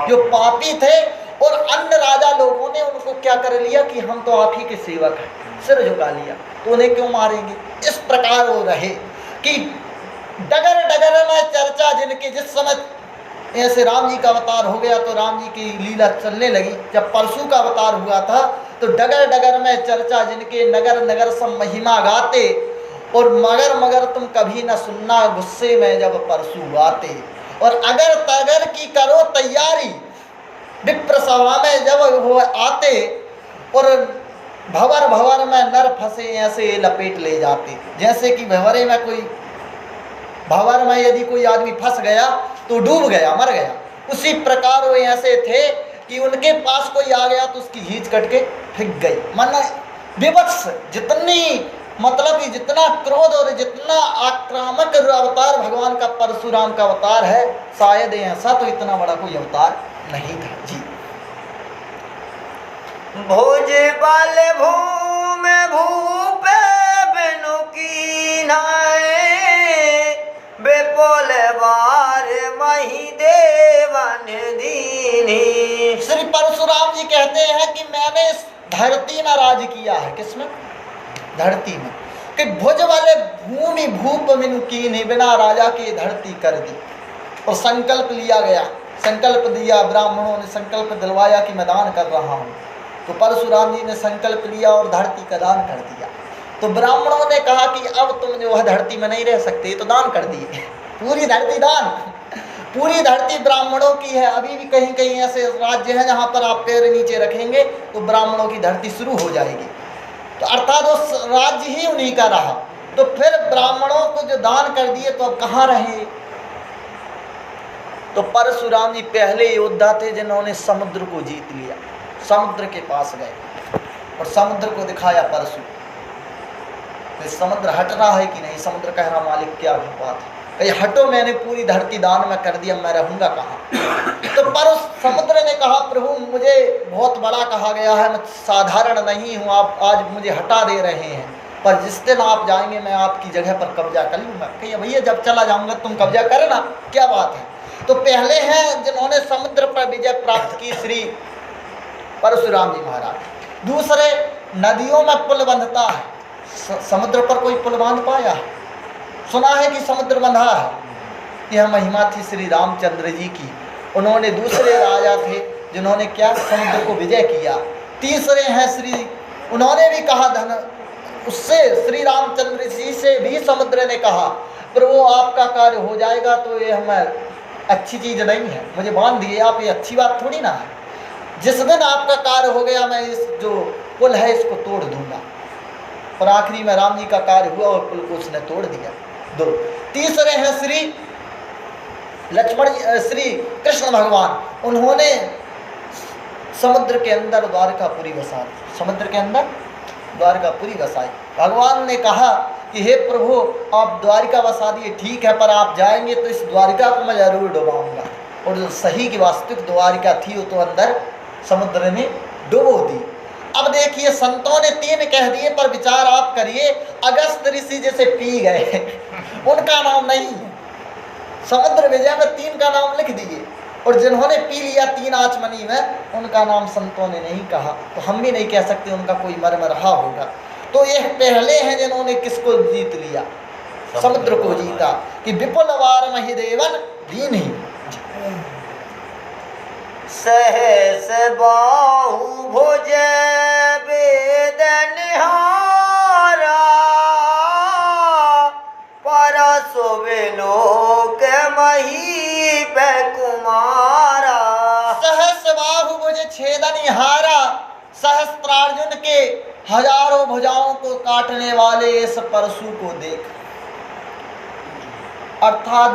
जो पापी थे। और अन्य राजा लोगों ने उनको क्या कर लिया कि हम तो आप ही के सेवक हैं, सिर झुका लिया, तो उन्हें क्यों मारेंगे? इस प्रकार वो रहे कि डगर डगर में चर्चा जिनके, जिस समय ऐसे राम जी का अवतार हो गया तो राम जी की लीला चलने लगी। जब परशु का अवतार हुआ था तो डगर डगर में चर्चा जिनके, नगर नगर सब महिमा गाते, और मगर मगर तुम कभी न सुनना गुस्से में जब परशु गाते। और अगर तगर की करो तैयारी, विप्र सभा में जब वो आते और भंवर भंवर में नर फंसे ऐसे लपेट ले जाते। जैसे कि भंवरे में कोई, भंवर में यदि कोई आदमी फंस गया तो डूब गया, मर गया, उसी प्रकार वो ऐसे थे कि उनके पास कोई आ गया तो उसकी हीच कट के फेंक गई। मन विवत्स, जितनी मतलब कि जितना क्रोध और जितना आक्रामक अवतार भगवान का परशुराम का अवतार है, शायद ऐसा तो इतना बड़ा कोई अवतार नहीं था जी। भोज बल भूम भूप बिनु कीनाए, बेपोल बार मही देवन दीनी। श्री परशुराम जी कहते हैं कि मैंने इस धरती में राज किया है। किसमें? धरती में। कि भुज वाले भूमि भूप बिनु कीन्ही, बिना राजा की धरती कर दी। और संकल्प लिया गया, संकल्प दिया, ब्राह्मणों ने संकल्प दिलवाया कि मैं दान कर रहा हूँ। तो परशुराम जी ने संकल्प लिया और धरती का दान कर दिया। तो ब्राह्मणों ने कहा कि अब तुम जो है धरती में नहीं रह सकते, तो दान कर दिए, पूरी धरती दान, पूरी धरती ब्राह्मणों की है। अभी भी कहीं कहीं ऐसे राज्य हैं जहाँ पर आप पैर नीचे रखेंगे तो ब्राह्मणों की धरती शुरू हो जाएगी। तो अर्थात उस राज्य ही उन्हीं का रहा। तो फिर ब्राह्मणों को जो दान कर दिए तो अब कहाँ रहे? तो परशुराम जी पहले योद्धा थे जिन्होंने समुद्र को जीत लिया। समुद्र के पास गए और समुद्र को दिखाया परशु, तो समुद्र हट रहा है कि नहीं? समुद्र कह रहा मालिक क्या बात है? कहीं हटो, मैंने पूरी धरती दान में कर दिया, मैं रहूंगा कहाँ? तो पर समुद्र ने कहा प्रभु मुझे बहुत बड़ा कहा गया है, मैं साधारण नहीं हूँ, आप आज मुझे हटा दे रहे हैं, पर जिस दिन आप जाएंगे मैं आपकी जगह पर कब्जा कर लूँगा। कहिए भैया जब चला जाऊँगा तुम कब्जा करना, क्या बात है? तो पहले हैं जिन्होंने समुद्र पर विजय प्राप्त की श्री परशुराम जी महाराज। दूसरे, नदियों में पुल बंधता है, समुद्र पर कोई पुल बांध पाया है? सुना है कि समुद्र बंधा है। यह महिमा थी श्री रामचंद्र जी की। उन्होंने, दूसरे राजा थे जिन्होंने क्या समुद्र को विजय किया। तीसरे हैं श्री, उन्होंने भी कहा धन, उससे श्री रामचंद्र जी से भी समुद्र ने कहा प्रभु आपका कार्य हो जाएगा तो ये हमें अच्छी चीज़ नहीं है, मुझे बांध दिए आप, ये अच्छी बात थोड़ी ना है। जिस दिन आपका कार्य हो गया मैं इस जो पुल है इसको तोड़ दूंगा। और आखिरी में राम जी का कार्य हुआ और पुल को उसने तोड़ दिया। दो। तीसरे हैं श्री लक्ष्मण, श्री कृष्ण भगवान, उन्होंने समुद्र के अंदर द्वारकापुरी बसा दी। समुद्र के अंदर द्वारकापुरी बसाई। भगवान ने कहा कि हे प्रभु आप द्वारिका बसा दिए ठीक है, पर आप जाएंगे तो इस द्वारिका को मैं जरूर डुबाऊंगा। और जो सही की वास्तविक द्वारिका थी वो तो अंदर समुद्र ने डुबो दी। अब देखिए संतों ने 3 कह दिए, पर विचार आप करिए अगस्त ऋषि जैसे पी गए उनका नाम नहीं है। समुद्र विजय में 3 का नाम लिख दिए, और जिन्होंने पी लिया 3 आचमनी में उनका नाम संतों ने नहीं कहा। तो हम भी नहीं कह सकते उनका कोई मर्म रहा होगा। तो ये पहले हैं जिन्होंने किसको जीत लिया? समुद्र को जीता कि विपुल वार महिदेवन दीन ही। सहस बाहु भुज वेदन हारा, परसो विलोक महीप कुमारा। सहस बाहु भुज छेदन हारा, सहस्त्रार्जुन के हजारों भुजाओं को काटने वाले इस परशु को देख। अर्थात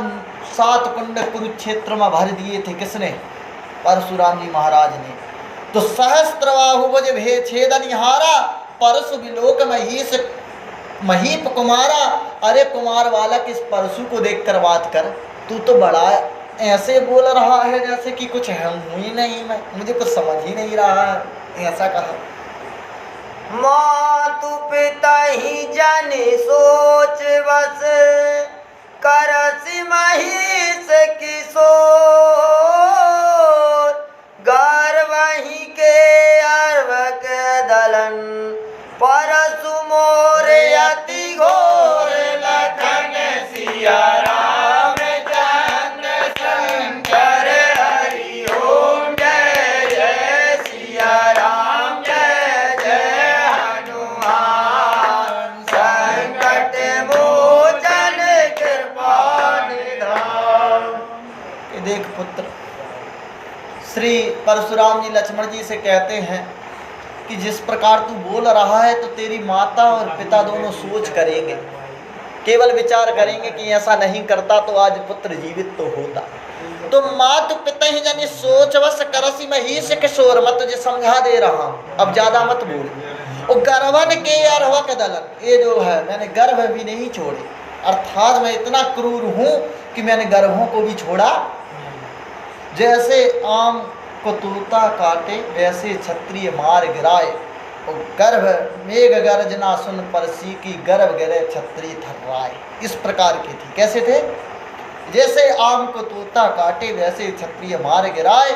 7 कुंड कुरुक्षेत्र में भर दिए थे किसने? परशुराम जी महाराज ने। तो सहस्त्र बाहुभुज छेदन हारा, परशु विलोक महीप कुमारा। अरे कुमार बालक, इस परशु को देखकर बात कर, तू तो बड़ा ऐसे बोल रहा है जैसे कि कुछ हम हुई नहीं, मैं मुझे कुछ समझ ही नहीं रहा है, ऐसा कहा। मातु पिता ही जन सोच बस, करसि महिष किशोर, गर्वहि के अर्वक दलन, परसु मोर अति घोर, लखन सिया रामचंद्र शंकर हरि ओम, जय जय सिया राम, जय जय हनुमान, संकट मोचन कृपा निधान। कि देख पुत्र, श्री परशुराम जी लक्ष्मण जी से कहते हैं कि जिस प्रकार तू बोल रहा है तो तेरी माता और पिता दोनों सोच करेंगे, केवल विचार करेंगे कि ऐसा नहीं करता तो आज पुत्र जीवित तो होता। तो मातु पिता ही जानी सोच बस, करसी महिष किशोर, मैं तुझे समझा दे रहा हूँ, अब ज्यादा मत बोल। और गर्वन के अर्वक दलन, ये जो है मैंने गर्भ भी नहीं छोड़े, अर्थात मैं इतना क्रूर हूँ कि मैंने गर्भों को भी छोड़ा। जैसे आम को तोता काटे वैसे क्षत्रिय मार गिराए, और गर्भ मेघ गर्जना सुन परसी की, गर्भ गिरे क्षत्रिय थर्राए। इस प्रकार के थे। कैसे थे? जैसे आम को तोता काटे वैसे क्षत्रिय मार गिराए,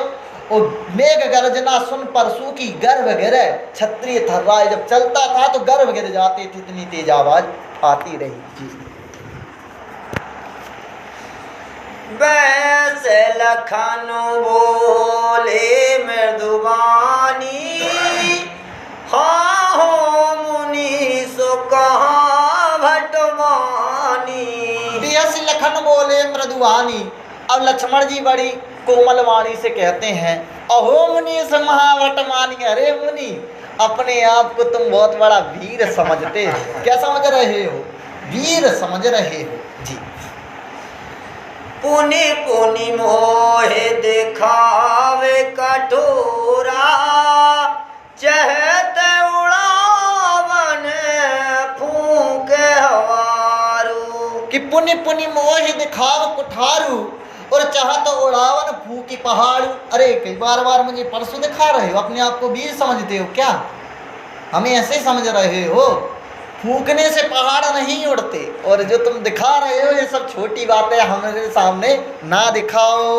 और मेघ गर्जना सुन परसू की, गर्भ गिरे क्षत्रिय थर्राए। जब चलता था तो गर्भ गिर जाते थे, इतनी तेज आवाज आती रही। जी। बैस लखन बोले मृदुबानी, हाँ हो मुनि सो कहा भटमानी। बैस लखन बोले मृदुबानी। अब लक्ष्मण जी बड़ी कोमल वाणी से कहते हैं, अहो मुनि सो महाभटमानी। अरे मुनि, अपने आप को तुम बहुत बड़ा वीर समझते हो, क्या समझ रहे हो? वीर समझ रहे हो। जी। पुनि पुनि मोहे दिखावे कठोरा, चहत उड़ावन फूंक हवारू। कि पुनि पुनि मोहि दिखाव कुठारू, और चाहत उड़ावन फूकी पहाड़ू। अरे कई बार बार मुझे परसों दिखा रहे हो, अपने आप को वीर समझते हो क्या? हमें ऐसे समझ रहे हो? फूकने से पहाड़ नहीं उड़ते, और जो तुम दिखा रहे हो ये सब छोटी बातें हमारे सामने ना दिखाओ।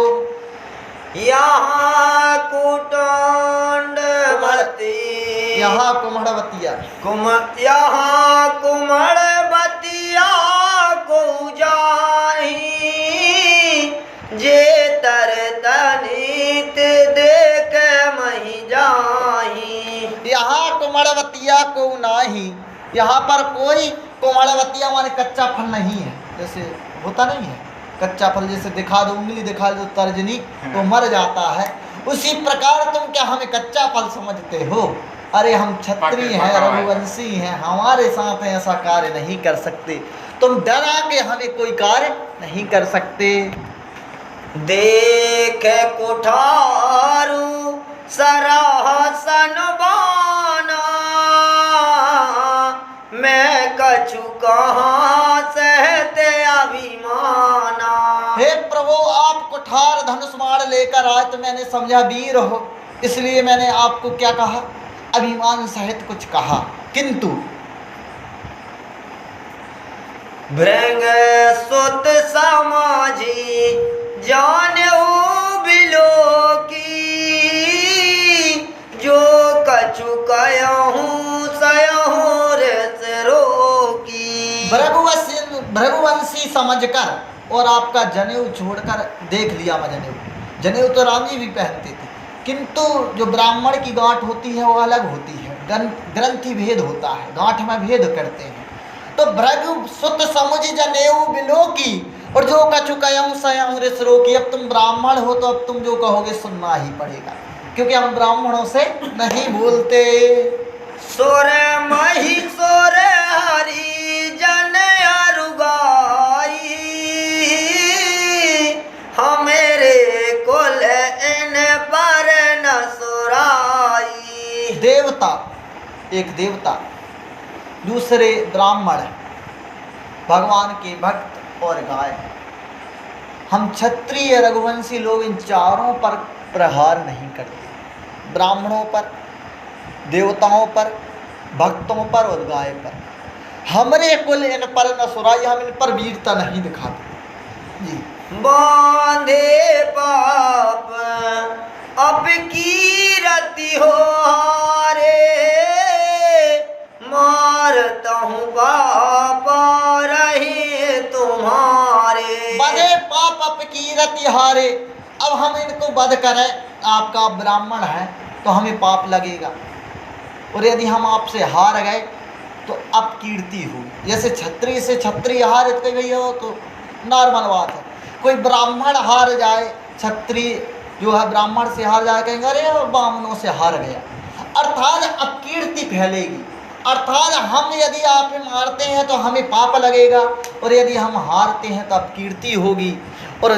यहाँ कुटुंड यहाँ कुम्हड़वतिया, यहाँ कुमड़ बतिया को जाही, जे तर तनित देख मही जाही। यहाँ कुम्हड़वतिया को नाही। यहाँ पर कोई कुम्हड़वतिया माने कच्चा फल नहीं है। जैसे होता नहीं है कच्चा फल, जैसे दिखा दो, उंगली दिखा दो तर्जनी तो मर जाता है, उसी प्रकार तुम क्या हमें कच्चा फल समझते हो? अरे हम क्षत्रिय हैं, रघुवंशी हैं, हमारे साथ ऐसा कार्य नहीं कर सकते। तुम डरा के हमें कोई कार्य नहीं कर सकते। देख कुठारू सराहसन बाना, मैं कछु कहाँ सहते अभिमाना। हे प्रभु, आप कुठार धनुष बाण लेकर आए तो मैंने समझा वीर हो, इसलिए मैंने आपको क्या कहा? अभिमान सहित कुछ कहा। किंतु भृंग सुत समाजी जानेऊ बिलो की, जो कछु कहूँ सयहूँ रस रोकी। भृगुवंशी समझकर और आपका जनेऊ छोड़कर देख लिया मैं जनेऊ। जनेऊ तो राम जी भी पहनते थे, किंतु जो ब्राह्मण की गांठ होती है वो अलग होती है, ग्रंथि भेद होता है, गांठ में भेद करते हैं। तो भृगु सुत समुझ जनेऊ बिलो की, और जो कछु कहूँ सयहूँ रस रोकी। अब तुम ब्राह्मण हो तो अब तुम जो कहोगे सुनना ही पड़ेगा, क्योंकि हम ब्राह्मणों से नहीं बोलते। सोर मही सोर हरि जन अरुगाई, हमेरे कुल इन पर न सुराई। देवता, एक देवता दूसरे ब्राह्मण, भगवान के भक्त और गाय। हम क्षत्रिय रघुवंशी लोग इन चारों पर प्रहार नहीं करते, ब्राह्मणों पर, देवताओं पर, भक्तों पर और गाय पर। हमरे कुल इन पर न सुराई, हम इन पर वीरता नहीं दिखाते जी। बांधे पाप अब की रति हो हारे, मारता हूँ पापा रहे तुम्हारे। बधे पाप अप की रति हारे। अब हम इनको वध करें, आपका ब्राह्मण है तो हमें पाप लगेगा, और यदि हम आपसे हार गए तो अपकीर्ति होगी। जैसे क्षत्रिय से क्षत्रिय हारे तो भैया तो नॉर्मल बात है। कोई ब्राह्मण हार जाए, क्षत्रिय जो है ब्राह्मण से हार जाए, कहेंगे अरे वो ब्राह्मणों से हार गया, अर्थात अपकीर्ति फैलेगी। अर्थात हम यदि आप मारते हैं तो हमें पाप लगेगा, और यदि हम हारते हैं तो अपकीर्ति होगी। और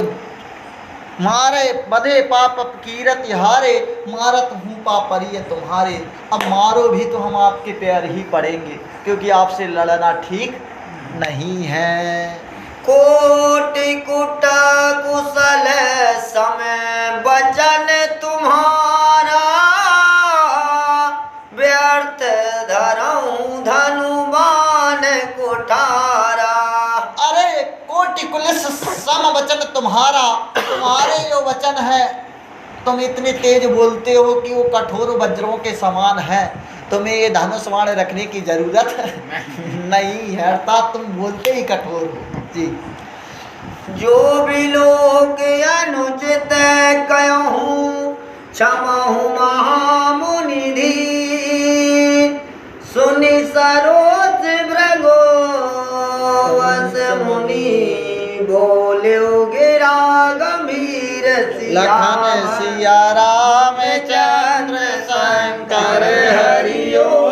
मारे बधे पाप अपकीरत हारे, मारत हूँ पापरिय तुम्हारे। अब मारो भी तो हम आपके पैर ही पड़ेंगे, क्योंकि आपसे लड़ना ठीक नहीं है। कोटि कुट कुशल समय वचन तुम्हारा, व्यर्थ धरऊं धनुबान कुठारा। अरे कोटि कुलिस सम वचन तुम्हारा, तुम्हारे जो वचन है तुम इतने तेज बोलते हो कि वो कठोर वज्रों के समान है। तुम्हें ये धनुष बाण रखने की जरूरत नहीं है, अर्थात तुम बोलते ही कठोर हो जी। जो भी लोग अनुचित कहूँ, क्षमाहूँ महामुनि धीर। सुनि सरोज भृगो वस मुनि, बोल्यो गिरा गंभीर लखन सिया राम चंद्र शंकर हरिओ।